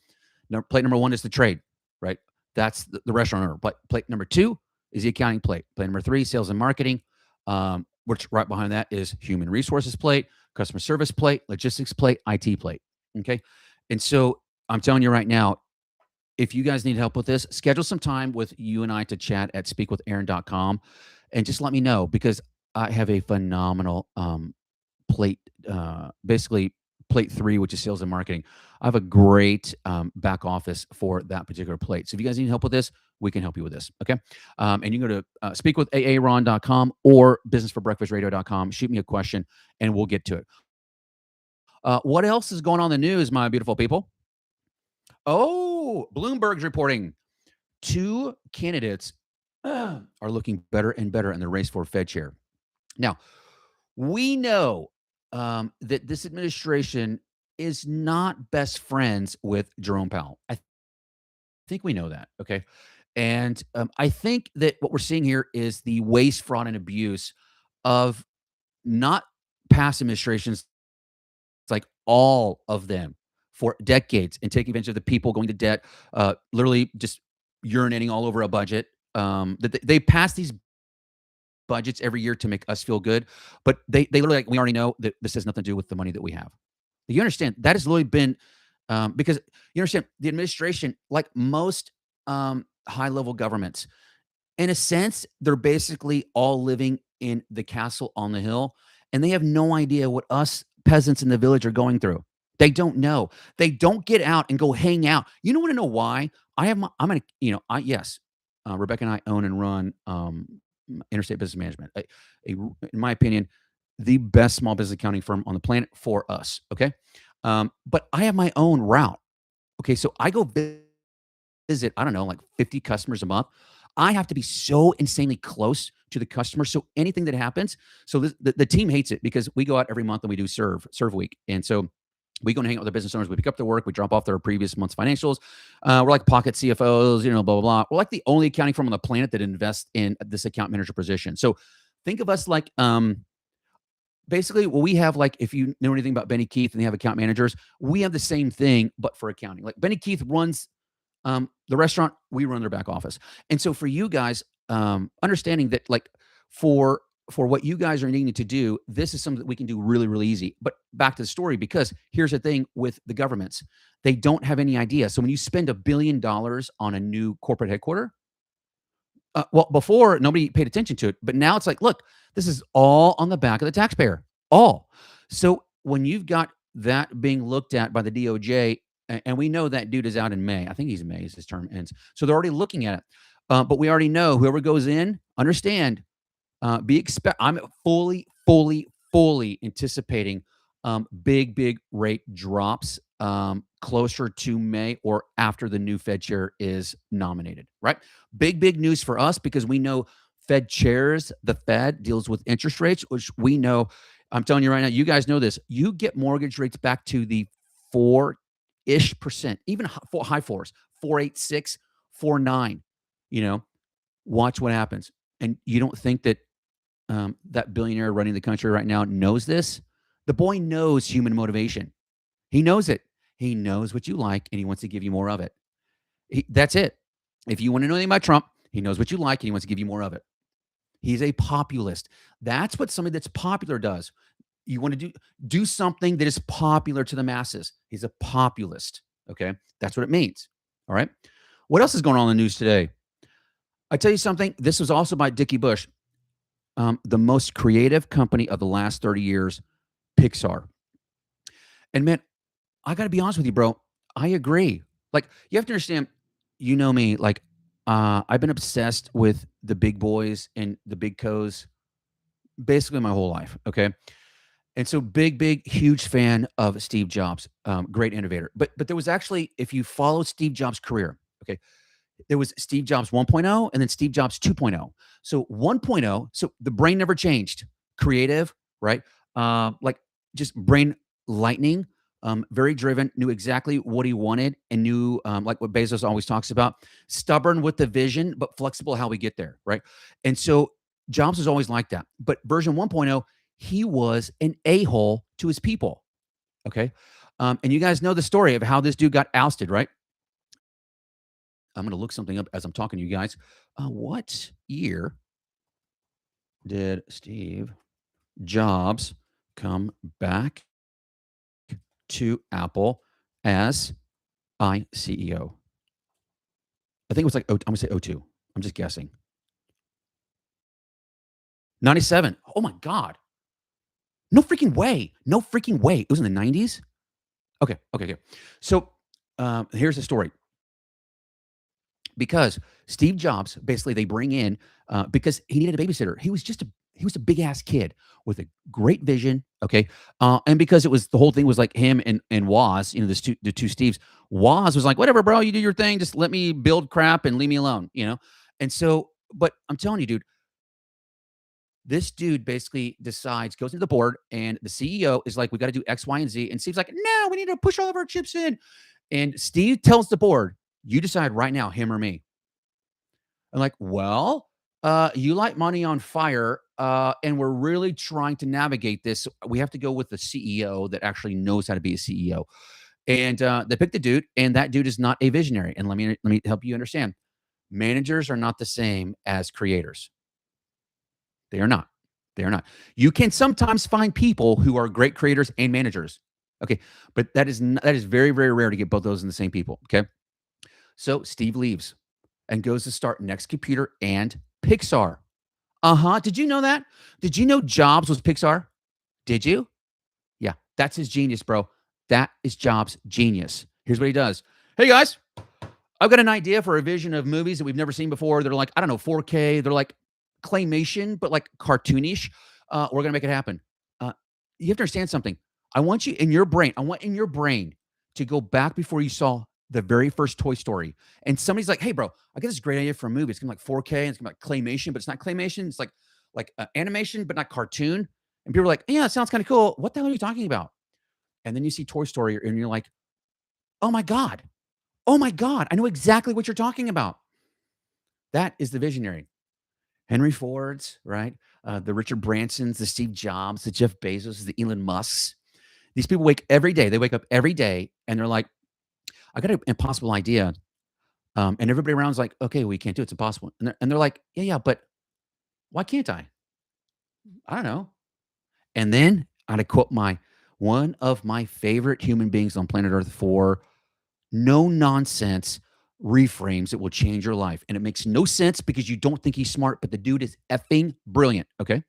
Plate number 1 is the trade, right? That's the restaurant owner. Plate number 2 is the accounting plate. Plate number 3, sales and marketing. Which right behind that is human resources plate, customer service plate, logistics plate, IT plate. Okay, and so I'm telling you right now, if you guys need help with this, schedule some time with you and I to chat at speakwithaaron.com and just let me know because I have a phenomenal plate, basically plate 3, which is sales and marketing. I have a great back office for that particular plate. So if you guys need help with this, we can help you with this. Okay. And you can go to speakwithaaron.com or businessforbreakfastradio.com. Shoot me a question and we'll get to it. What else is going on in the news, my beautiful people? Oh, Bloomberg's reporting 2 candidates are looking better and better in the race for Fed chair. Now, we know that this administration is not best friends with Jerome Powell. I think we know that. Okay. And I think that what we're seeing here is the waste, fraud, and abuse of not past administrations, it's like all of them for decades and taking advantage of the people going to debt, literally just urinating all over a budget. That they pass these budgets every year to make us feel good, but they literally like we already know that this has nothing to do with the money that we have. You understand that has literally been because you understand the administration, like most high level governments, in a sense, they're basically all living in the castle on the hill, and they have no idea what us peasants in the village are going through. They don't know. They don't get out and go hang out. You don't want to know why? I'm gonna, yes, Rebecca and I own and run Interstate Business Management. In my opinion, the best small business accounting firm on the planet for us. Okay, but I have my own route. Okay, so I go visit, I don't know, like 50 customers a month. I have to be so insanely close to the customer. So anything that happens, so the team hates it because we go out every month and we do serve week. And so we go and hang out with the business owners. We pick up their work. We drop off their previous month's financials. We're like pocket CFOs, blah, blah, blah. We're like the only accounting firm on the planet that invests in this account manager position. So think of us like, basically, we have like, if you know anything about Benny Keith and they have account managers, we have the same thing, but for accounting. Like Benny Keith runs the restaurant, we run their back office. And so for you guys, understanding that like for what you guys are needing to do, this is something that we can do really, really easy. But back to the story, because here's the thing with the governments, they don't have any idea. So when you spend $1 billion on a new corporate headquarters, well, before nobody paid attention to it, but now it's like, look, this is all on the back of the taxpayer, all. So when you've got that being looked at by the DOJ, and we know that dude is out in May. I think he's in May as his term ends. So they're already looking at it. But we already know whoever goes in, understand, I'm fully anticipating big rate drops closer to May or after the new Fed chair is nominated, right? Big news for us because we know Fed chairs, the Fed deals with interest rates, which we know, I'm telling you right now, you guys know this, you get mortgage rates back to the 4-ish%, even high fours, 4.86, 4.9, watch what happens. And you don't think that that billionaire running the country right now knows this. The boy knows human motivation. He knows it. He knows what you like, and he wants to give you more of it. That's it. If you want to know anything about Trump, he knows what you like, and he wants to give you more of it. He's a populist. That's what somebody that's popular does. You want to do something that is popular to the masses. He's a populist. Okay, that's what it means. All right. What else is going on in the news today? I tell you something. This was also by Dickie Bush. The most creative company of the last 30 years, Pixar. And man, I got to be honest with you, bro. I agree. Like, you have to understand, you know me, like, I've been obsessed with the big boys and the big co's basically my whole life. Okay. And so big, huge fan of Steve Jobs, great innovator. But there was actually, if you follow Steve Jobs' career, okay, there was Steve Jobs 1.0 and then Steve Jobs 2.0. So 1.0, so the brain never changed. Creative, right? Like just brain lightning, very driven, knew exactly what he wanted and knew, like what Bezos always talks about, stubborn with the vision, but flexible how we get there, right? And so Jobs was always like that. But version 1.0, he was an a-hole to his people, okay? And you guys know the story of how this dude got ousted, right? I'm going to look something up as I'm talking to you guys. What year did Steve Jobs come back to Apple as CEO? I think it was like, I'm going to say '02. I'm just guessing. 97. Oh my God. No freaking way. No freaking way. It was in the 90s? Okay. So here's the story. Because Steve Jobs, basically, they bring in because he needed a babysitter. He was a big ass kid with a great vision. Okay, and because it was the whole thing was like him and Woz, the two Steves. Woz was like, whatever, bro, you do your thing. Just let me build crap and leave me alone. And so, but I'm telling you, dude, this dude basically goes into the board, and the CEO is like, we got to do X, Y, and Z. And Steve's like, no, we need to push all of our chips in. And Steve tells the board, you decide right now, him or me. I'm like, well, you light money on fire, and we're really trying to navigate this. We have to go with the CEO that actually knows how to be a CEO. And they picked the dude, and that dude is not a visionary. And let me help you understand. Managers are not the same as creators. They are not. They are not. You can sometimes find people who are great creators and managers. Okay, but that is very, very rare to get both those in the same people. Okay, so Steve leaves and goes to start Next Computer and Pixar. Did you know that? Did you know Jobs was Pixar? Did you? Yeah, that's his genius, bro. That is Jobs' genius. Here's what he does. Hey, guys, I've got an idea for a vision of movies that we've never seen before. They're like, I don't know, 4K. They're like claymation, but like cartoonish. We're going to make it happen. You have to understand something. I want in your brain to go back before you saw the very first Toy Story. And somebody's like, hey, bro, I got this great idea for a movie. It's going to be like 4K and it's going to be like claymation, but it's not claymation. It's like animation, but not cartoon. And people are like, yeah, it sounds kind of cool. What the hell are you talking about? And then you see Toy Story and you're like, oh my God. Oh my God. I know exactly what you're talking about. That is the visionary. Henry Ford's, right? The Richard Bransons, the Steve Jobs, the Jeff Bezos, the Elon Musks. These people wake every day. They wake up every day and they're like, I got an impossible idea. And everybody around's like, okay, we can't do it. It's impossible. And they're like, yeah, but why can't I? I don't know. And then I'd quote one of my favorite human beings on planet Earth for no nonsense reframes that will change your life. And it makes no sense because you don't think he's smart, but the dude is effing brilliant. Okay.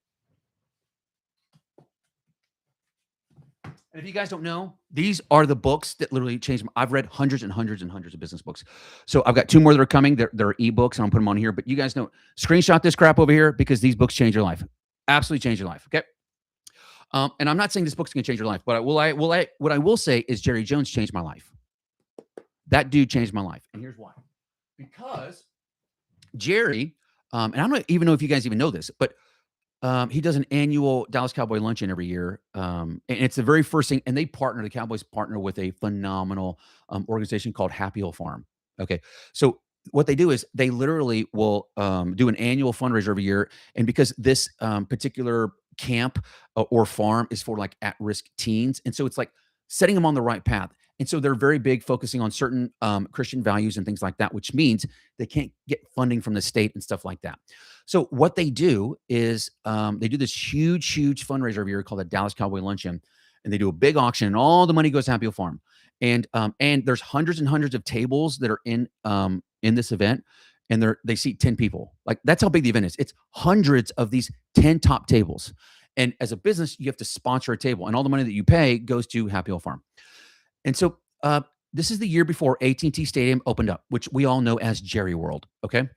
And if you guys don't know, these are the books that literally changed. I've read hundreds and hundreds and hundreds of business books. So I've got two more that are coming. They're ebooks, and I'll put them on here. But you guys know, screenshot this crap over here because these books change your life. Absolutely change your life. Okay. And I'm not saying this book's going to change your life, but what I will say is Jerry Jones changed my life. That dude changed my life. And here's why. Because Jerry, and I don't even know if you guys even know this, but he does an annual Dallas Cowboy luncheon every year. And it's the very first thing. And the Cowboys partner with a phenomenal organization called Happy Hill Farm. Okay. So what they do is they literally will do an annual fundraiser every year. And because this particular camp or farm is for like at-risk teens, and so it's like setting them on the right path. And so they're very big focusing on certain Christian values and things like that, which means they can't get funding from the state and stuff like that. So what they do is they do this huge fundraiser every year called the Dallas Cowboy Luncheon, and they do a big auction, and all the money goes to Happy Hill Farm. And there's hundreds and hundreds of tables that are in this event, and they seat 10 people. Like, that's how big the event is. It's hundreds of these 10 top tables. And as a business, you have to sponsor a table, and all the money that you pay goes to Happy Hill Farm. And so this is the year before AT&T Stadium opened up, which we all know as Jerry World. Okay.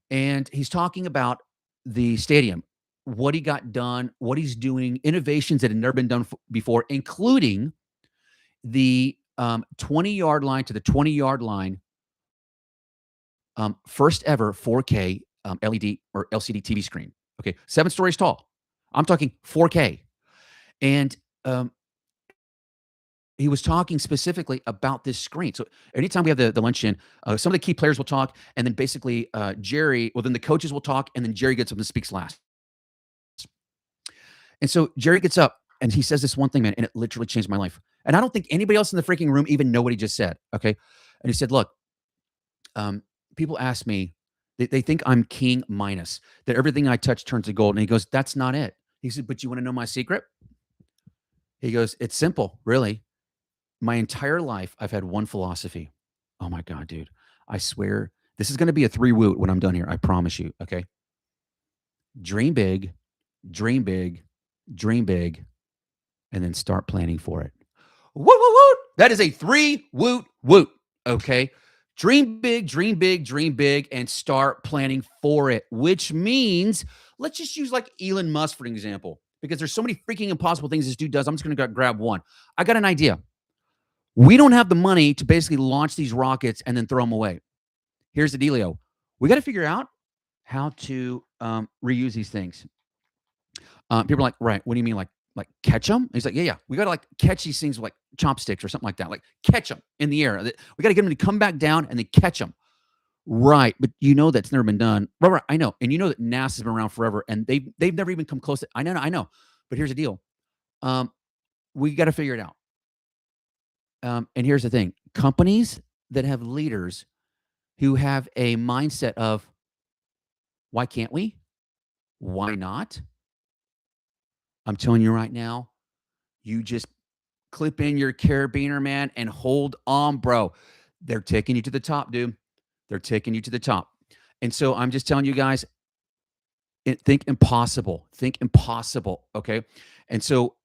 And he's talking about the stadium, what he got done, what he's doing, innovations that had never been done before, including the 20-yard line to the 20-yard line, first ever 4K LED or LCD TV screen. Okay, 7 stories tall. I'm talking 4K. And he was talking specifically about this screen. So anytime we have the luncheon, some of the key players will talk, and then basically Jerry, well, then the coaches will talk, and then Jerry gets up and speaks last. And so Jerry gets up, and he says this one thing, man, and it literally changed my life. And I don't think anybody else in the freaking room even know what he just said, okay? And he said, look, people ask me, they think I'm king minus, that everything I touch turns to gold. And he goes, that's not it. He said, but you want to know my secret? He goes, it's simple, really. My entire life, I've had one philosophy. Oh my God, dude. I swear, this is going to be a 3-woot when I'm done here. I promise you, okay? Dream big, dream big, dream big, and then start planning for it. Woo, woo, woo. That is a 3-woot woot, okay? Dream big, dream big, dream big, and start planning for it, which means, let's just use like Elon Musk, for an example, because there's so many freaking impossible things this dude does. I'm just going to grab one. I got an idea. We don't have the money to basically launch these rockets and then throw them away. Here's the dealio. We got to figure out how to reuse these things. People are like, right, what do you mean, like catch them? He's like, yeah. We got to like catch these things with like chopsticks or something like that. Like catch them in the air. We got to get them to come back down and then catch them. Right, but you know that's never been done. Right, I know. And you know that NASA's been around forever, and they've never even come close to, I know. But here's the deal. We got to figure it out. And here's the thing. Companies that have leaders who have a mindset of, why can't we? Why not? I'm telling you right now, you just clip in your carabiner, man, and hold on, bro. They're taking you to the top, dude. They're taking you to the top. And so I'm just telling you guys, think impossible. Think impossible, okay? And so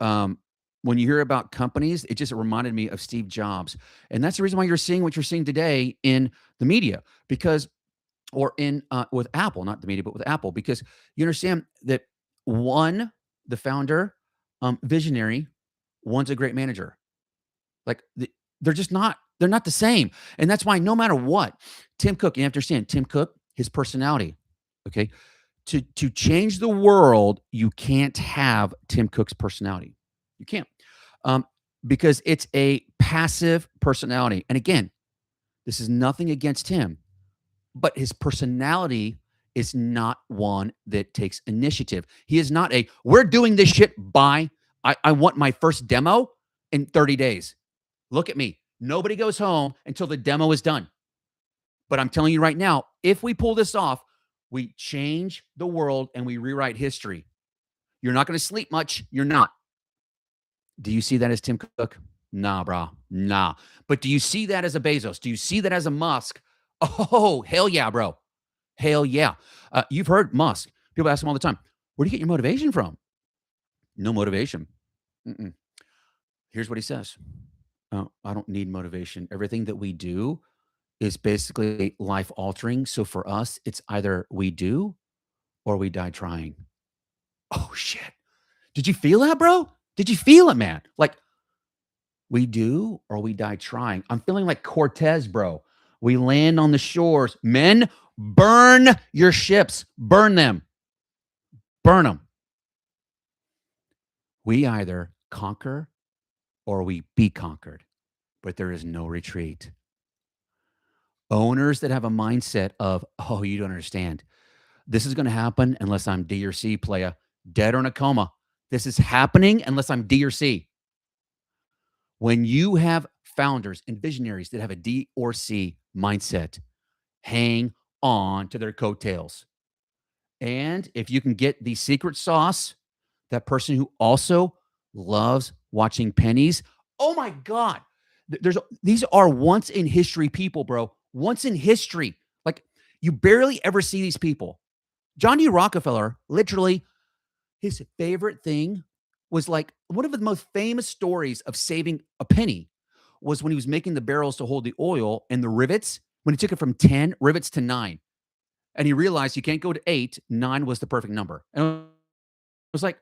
when you hear about companies, it just reminded me of Steve Jobs. And that's the reason why you're seeing what you're seeing today in the media, because, or in with Apple, not the media, but with Apple, because you understand that one, the founder, visionary, one's a great manager. Like they're just not, they're not the same. And that's why no matter what, Tim Cook, you have to understand, Tim Cook, his personality, okay? To change the world, you can't have Tim Cook's personality. You can't. Because it's a passive personality. And again, this is nothing against him, but his personality is not one that takes initiative. He is not a, we're doing this shit by, I want my first demo in 30 days. Look at me. Nobody goes home until the demo is done. But I'm telling you right now, if we pull this off, we change the world and we rewrite history. You're not going to sleep much. You're not. Do you see that as Tim Cook? Nah, bro. Nah. But do you see that as a Bezos? Do you see that as a Musk? Oh, hell yeah, bro. Hell yeah. You've heard Musk. People ask him all the time, where do you get your motivation from? No motivation. Mm-mm. Here's what he says. I don't need motivation. Everything that we do is basically life altering. So for us, it's either we do or we die trying. Oh, shit. Did you feel that, bro? Did you feel it, man? Like, we do or we die trying. I'm feeling like Cortez, bro. We land on the shores. Men, burn your ships. Burn them. Burn them. We either conquer or we be conquered, but there is no retreat. Owners that have a mindset of, oh, you don't understand. This is going to happen unless I'm D or C, playa, dead or in a coma. This is happening unless I'm D or C. When you have founders and visionaries that have a D or C mindset, hang on to their coattails. And if you can get the secret sauce, that person who also loves watching pennies, oh my God. These are once in history people, bro. Once in history. Like you barely ever see these people. John D. Rockefeller, literally, his favorite thing was like one of the most famous stories of saving a penny was when he was making the barrels to hold the oil and the rivets, when he took it from 10 rivets to 9. And he realized you can't go to 8. 9 was the perfect number. And it was like,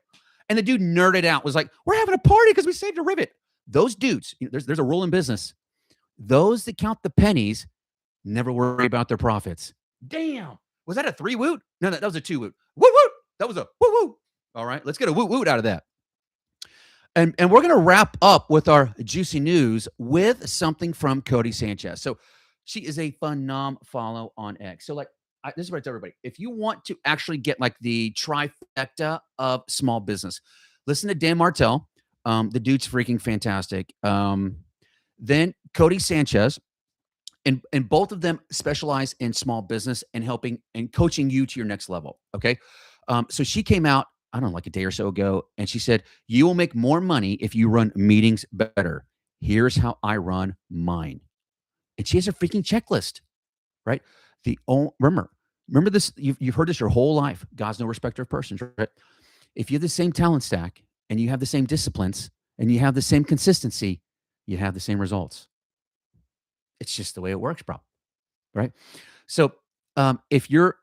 and the dude nerded out, was like, we're having a party because we saved a rivet. Those dudes, there's a rule in business. Those that count the pennies never worry about their profits. Damn. Was that a 3 woot? No, that was a 2 woot. Woot woot. That was a woo woo. All right, let's get a woot woot out of that. And we're going to wrap up with our juicy news with something from Cody Sanchez. So she is a phenom follow on X. So this is what I tell everybody. If you want to actually get like the trifecta of small business, listen to Dan Martell. The dude's freaking fantastic. Then Cody Sanchez. And both of them specialize in small business and helping and coaching you to your next level. Okay. So she came out, I don't know, like a day or so ago, and she said, you will make more money if you run meetings better. Here's how I run mine. And she has a freaking checklist, right? Remember this, you've heard this your whole life. God's no respecter of persons, right? If you have the same talent stack and you have the same disciplines and you have the same consistency, you have the same results. It's just the way it works, bro. Right? So if you're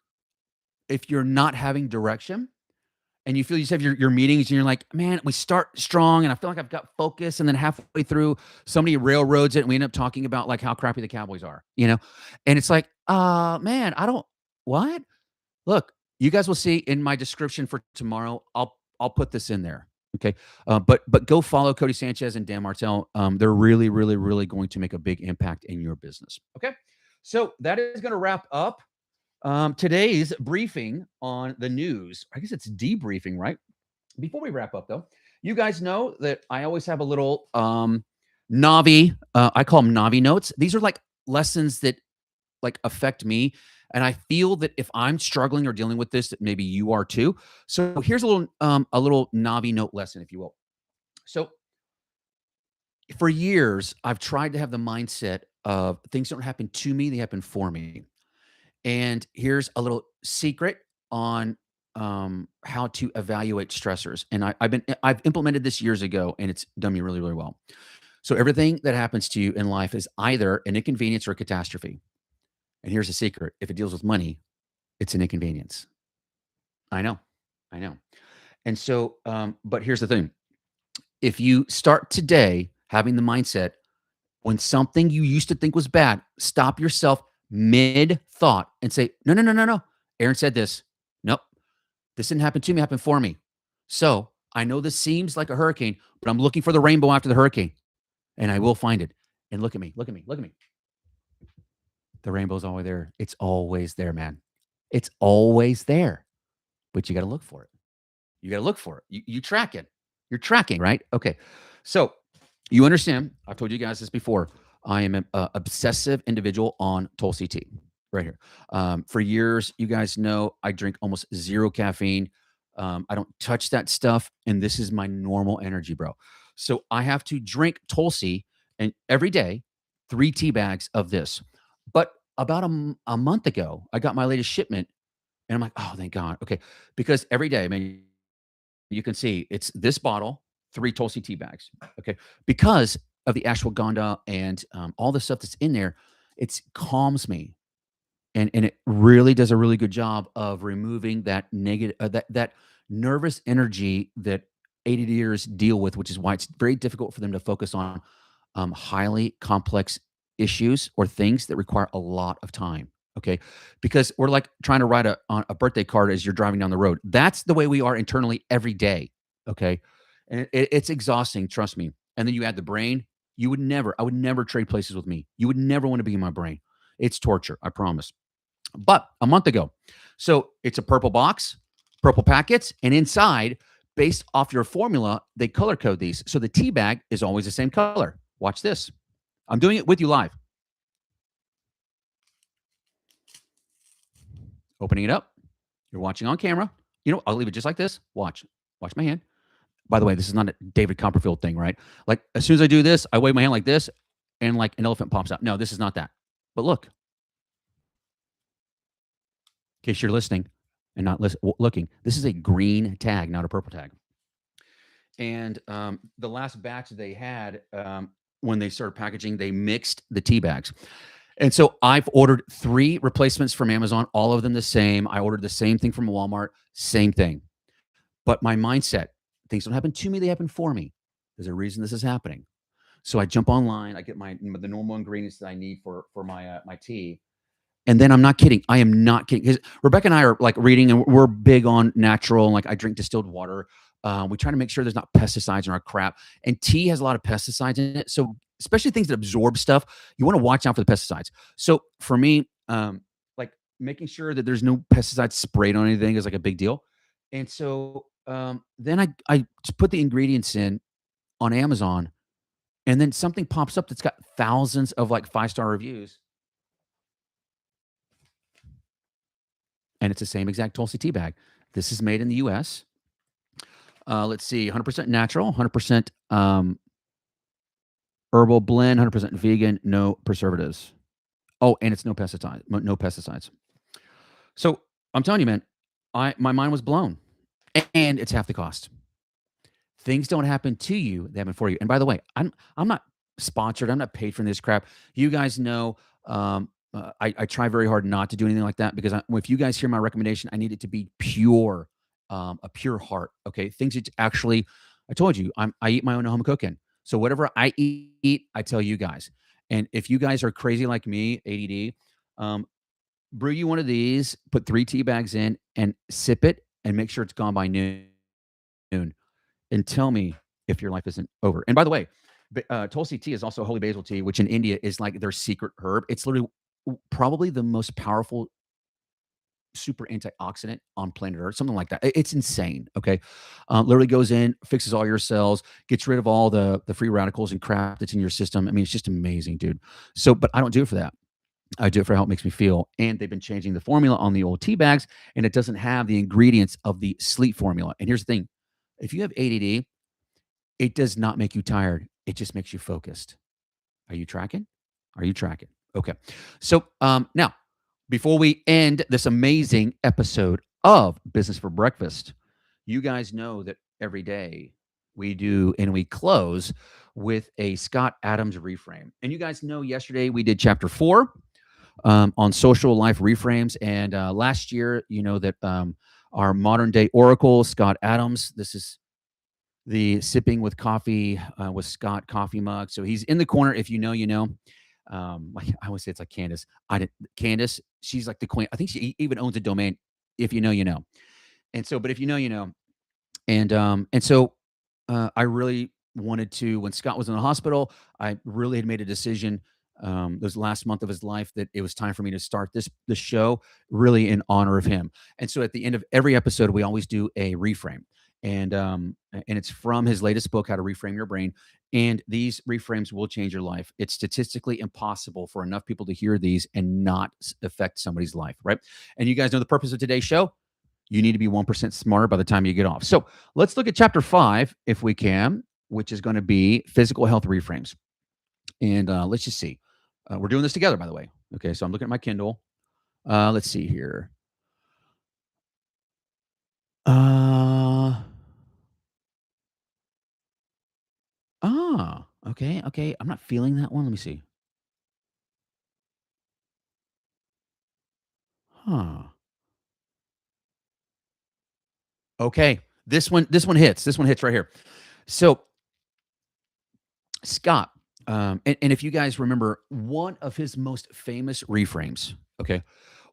not having direction and you feel you just have your meetings and you're like, man, we start strong and I feel like I've got focus, and then halfway through somebody railroads it and we end up talking about like how crappy the Cowboys are, and it's like, man, what? Look, you guys will see in my description for tomorrow. I'll put this in there. Okay. But go follow Cody Sanchez and Dan Martell. They're really, really, really going to make a big impact in your business. Okay. So that is going to wrap up today's briefing on the news. I guess it's debriefing, right? Before we wrap up, though, you guys know that I always have a little Novy. I call them Novy notes. These are like lessons that like affect me. And I feel that if I'm struggling or dealing with this, that maybe you are too. So here's a little Novy note lesson, if you will. So for years, I've tried to have the mindset of things don't happen to me, they happen for me. And here's a little secret on how to evaluate stressors. And I've implemented this years ago, and it's done me really, really well. So everything that happens to you in life is either an inconvenience or a catastrophe. And here's the secret. If it deals with money, it's an inconvenience. I know. I know. And so, but here's the thing. If you start today having the mindset, when something you used to think was bad, stop yourself mid thought and say, no, no, no, no, no. Aaron said this. Nope. This didn't happen to me, it happened for me. So I know this seems like a hurricane, but I'm looking for the rainbow after the hurricane, and I will find it. And look at me, look at me, look at me. The rainbow's always there. It's always there, man. It's always there, but you got to look for it. You got to look for it. You track it. You're tracking, right? Okay. So you understand, I've told you guys this before. I am an obsessive individual on Tulsi tea right here. For years, you guys know I drink almost zero caffeine. I don't touch that stuff. And this is my normal energy, bro. So I have to drink Tulsi and every day, 3 tea bags of this. But about a month ago, I got my latest shipment and I'm like, oh, thank God. Okay. Because every day, man, you can see it's this bottle, 3 Tulsi tea bags. Okay. Because of the ashwagandha and all the stuff that's in there, it calms me. And it really does a really good job of removing that negative, that nervous energy that ADDers deal with, which is why it's very difficult for them to focus on highly complex issues or things that require a lot of time. Okay, because we're like trying to write on a birthday card as you're driving down the road. That's the way we are internally every day. Okay, and it's exhausting. Trust me. And then you add the brain. I would never trade places with me. You would never want to be in my brain. It's torture, I promise. But a month ago, so it's a purple box, purple packets, and inside, based off your formula, they color code these. So the tea bag is always the same color. Watch this. I'm doing it with you live. Opening it up. You're watching on camera. You know, I'll leave it just like this. Watch. Watch my hand. By the way, this is not a David Copperfield thing, right? Like, as soon as I do this, I wave my hand like this, and like an elephant pops out. No, this is not that. But look, in case you're listening and not looking, this is a green tag, not a purple tag. And the last batch they had, when they started packaging, they mixed the tea bags. And so I've ordered 3 replacements from Amazon, all of them the same. I ordered the same thing from Walmart, same thing. But my mindset, things don't happen to me, they happen for me. There's a reason this is happening. So I jump online, I get the normal ingredients that I need for my my tea. And then I'm not kidding. I am not kidding. 'Cause Rebecca and I are like reading, and we're big on natural. And like, I drink distilled water. We try to make sure there's not pesticides in our crap. And tea has a lot of pesticides in it. So especially things that absorb stuff, you want to watch out for the pesticides. So for me, like making sure that there's no pesticides sprayed on anything is like a big deal. And so then I just put the ingredients in on Amazon, and then something pops up that's got thousands of like 5-star reviews. And it's the same exact Tulsi tea bag. This is made in the US. Let's see, 100% natural, 100% herbal blend, 100% vegan, no preservatives. Oh, and it's no pesticides. No pesticides. So I'm telling you, man, my mind was blown, and it's half the cost. Things don't happen to you; they happen for you. And by the way, I'm not sponsored. I'm not paid for this crap. You guys know. I try very hard not to do anything like that, because if you guys hear my recommendation, I need it to be pure, a pure heart. Okay, things that actually, I told you, I eat my own home cooking. So whatever I eat, I tell you guys. And if you guys are crazy like me, ADD, brew you one of these, put 3 tea bags in, and sip it, and make sure it's gone by noon. And tell me if your life isn't over. And by the way, Tulsi tea is also holy basil tea, which in India is like their secret herb. It's literally probably the most powerful super antioxidant on planet Earth, something like that. It's insane. Okay, literally goes in, fixes all your cells, gets rid of all the free radicals and crap that's in your system. I mean, it's just amazing, dude. So, but I don't do it for that. I do it for how it makes me feel. And they've been changing the formula on the old tea bags, and it doesn't have the ingredients of the sleep formula. And here's the thing: if you have ADD, it does not make you tired. It just makes you focused. Are you tracking? Are you tracking? Okay. So now, before we end this amazing episode of Business for Breakfast, you guys know that every day we do and we close with a Scott Adams reframe. And you guys know yesterday we did chapter 4 on social life reframes. And last year, you know that our modern day oracle, Scott Adams, this is the sipping with coffee with Scott coffee mug. So he's in the corner. If you know, you know. Like I always say, it's like Candace. Candace, she's like the queen. I think she even owns a domain. If you know, you know. And so, but if you know, you know. And so, I really wanted to. When Scott was in the hospital, I really had made a decision. Those last month of his life, that it was time for me to start this show, really in honor of him. And so, at the end of every episode, we always do a reframe, and it's from his latest book, How to Reframe Your Brain. And these reframes will change your life. It's statistically impossible for enough people to hear these and not affect somebody's life, right? And you guys know the purpose of today's show. You need to be 1% smarter by the time you get off. So let's look at chapter 5, if we can, which is going to be physical health reframes. And let's just see. We're doing this together, by the way. Okay, so I'm looking at my Kindle. Let's see here. Okay. I'm not feeling that one. Let me see. Huh. Okay. This one hits. This one hits right here. So Scott, and if you guys remember, one of his most famous reframes, okay,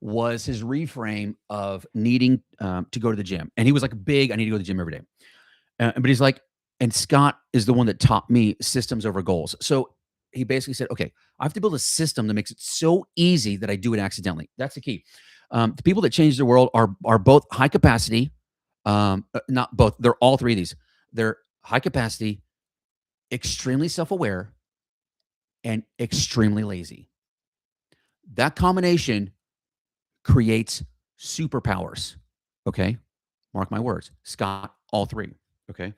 was his reframe of needing to go to the gym. And he was like, big, I need to go to the gym every day. But he's like, and Scott is the one that taught me systems over goals. So he basically said, okay, I have to build a system that makes it so easy that I do it accidentally. That's the key. The people that change the world are both high capacity, not both. They're all three of these. They're high capacity, extremely self-aware, and extremely lazy. That combination creates superpowers. Okay. Mark my words. Scott, all three. Okay.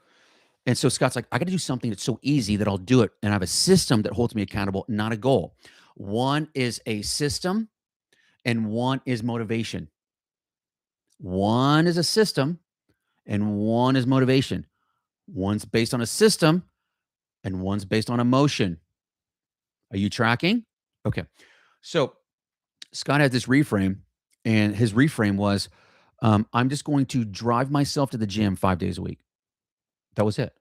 And so Scott's like, I got to do something that's so easy that I'll do it. And I have a system that holds me accountable, not a goal. One is a system and one is motivation. One is a system and one is motivation. One's based on a system and one's based on emotion. Are you tracking? Okay. So Scott had this reframe, and his reframe was, I'm just going to drive myself to the gym 5 days a week. That was it.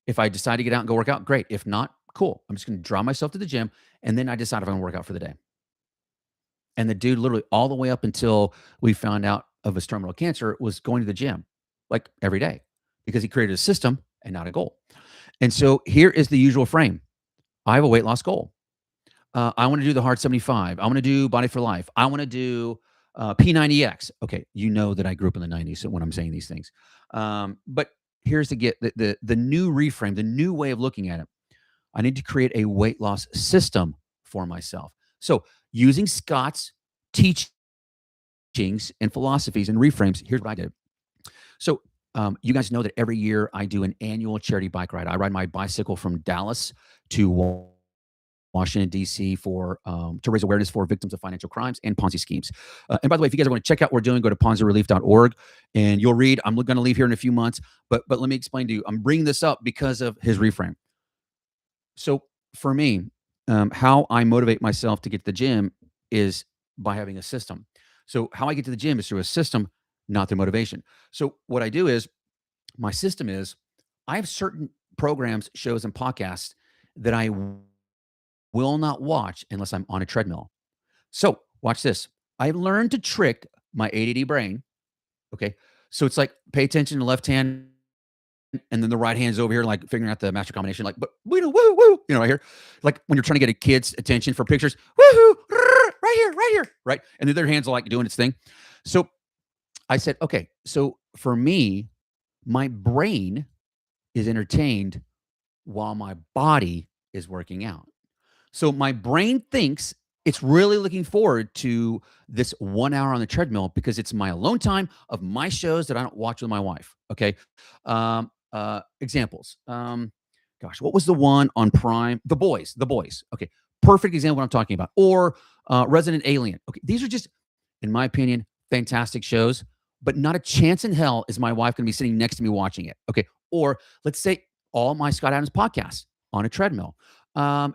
If I decide to get out and go work out, great. If not, cool. I'm just going to drive myself to the gym, and then I decide if I'm going to work out for the day. And the dude, literally all the way up until we found out of his terminal cancer, was going to the gym like every day because he created a system and not a goal. And so here is the usual frame. I have a weight loss goal. I want to do the hard 75. I want to do body for life. I want to do P90X. Okay, you know that I grew up in the 90s when I'm saying these things. But here's the new reframe, the new way of looking at it. I need to create a weight loss system for myself. So using Scott's teachings and philosophies and reframes, here's what I did. So you guys know that every year I do an annual charity bike ride. I ride my bicycle from Dallas to Washington, D.C. to raise awareness for victims of financial crimes and Ponzi schemes. And by the way, if you guys want to check out what we're doing, go to ponzirelief.org and you'll read. I'm going to leave here in a few months, but let me explain to you. I'm bringing this up because of his reframe. So for me, how I motivate myself to get to the gym is by having a system. So how I get to the gym is through a system, not through motivation. So what I do is, my system is, I have certain programs, shows, and podcasts that I will not watch unless I'm on a treadmill. So watch this. I learned to trick my ADD brain. Okay. So it's like, pay attention to the left hand, and then the right hand's over here, like figuring out the master combination, like, but woo, woo, right here. Like when you're trying to get a kid's attention for pictures, woohoo, right here, right? And the other hand's like doing its thing. So I said, okay, so for me, my brain is entertained while my body is working out. So my brain thinks it's really looking forward to this 1 hour on the treadmill because it's my alone time of my shows that I don't watch with my wife. Okay. Examples. Gosh, what was the one on Prime? The Boys. Okay. Perfect example of what I'm talking about. Or Resident Alien. Okay. These are just, in my opinion, fantastic shows, but not a chance in hell is my wife going to be sitting next to me watching it. Okay. Or let's say all my Scott Adams podcasts on a treadmill.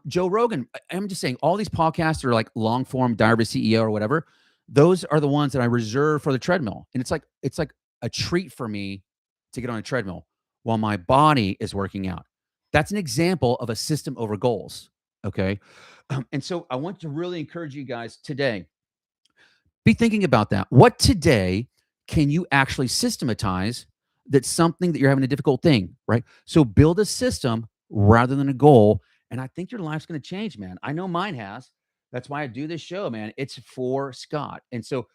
Joe Rogan. I'm just saying, all these podcasts are like long form Diary of a CEO or whatever. Those are the ones that I reserve for the treadmill. And it's like a treat for me to get on a treadmill while my body is working out. That's an example of a system over goals. Okay. And so I want to really encourage you guys today, be thinking about that. What today can you actually systematize that's something that you're having a difficult thing, right? So build a system rather than a goal. And I think your life's going to change, man. I know mine has. That's why I do this show, man. It's for Scott. And so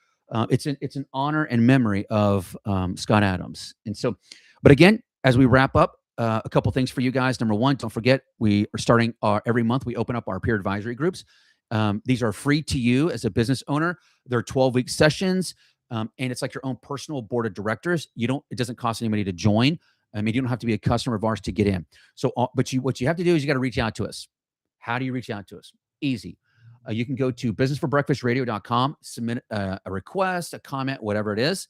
it's an honor and memory of Scott Adams. And so, but again, as we wrap up, a couple things for you guys. Number one, don't forget, we are starting every month, we open up our peer advisory groups. These are free to you as a business owner. They're 12-week sessions. And it's like your own personal board of directors. It doesn't cost anybody to join. I mean, you don't have to be a customer of ours to get in. So, what you have to do is you got to reach out to us. How do you reach out to us? Easy. You can go to businessforbreakfastradio.com, submit a request, a comment, whatever it is.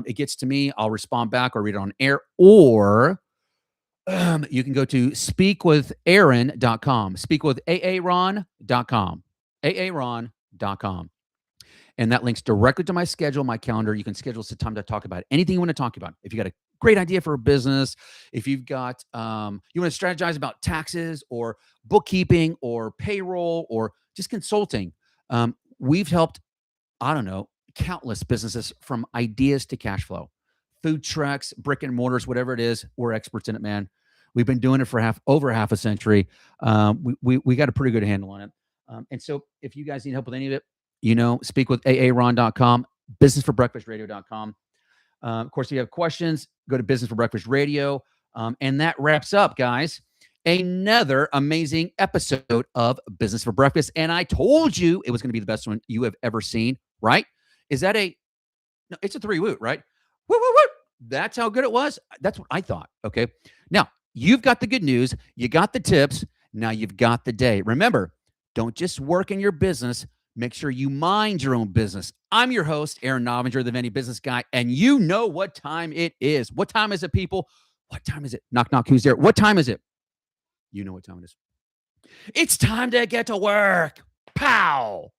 It gets to me. I'll respond back or read it on air. Or you can go to speakwithaaron.com, speakwithaaron.com, aaron.com. And that links directly to my schedule, my calendar. You can schedule some time to talk about anything you want to talk about. If you got a great idea for a business, if you've got, you want to strategize about taxes or bookkeeping or payroll or just consulting, we've helped, I don't know, countless businesses from ideas to cash flow, food trucks, brick and mortars, whatever it is. We're experts in it, man. We've been doing it for over half a century. We got a pretty good handle on it. And so if you guys need help with any of it, speak with aaron.com, businessforbreakfastradio.com. Of course, if you have questions, go to Business for Breakfast Radio. And that wraps up, guys, another amazing episode of Business for Breakfast. And I told you it was going to be the best one you have ever seen, right? Is that no, it's a 3-woot, right? Woo, woo, woo. That's how good it was. That's what I thought. Okay. Now, you've got the good news. You got the tips. Now you've got the day. Remember, don't just work in your business. Make sure you mind your own business. I'm your host, Aaron Novinger, the Venti Business Guy, and you know what time it is. What time is it, people? What time is it? Knock, knock. Who's there? What time is it? You know what time it is. It's time to get to work. Pow!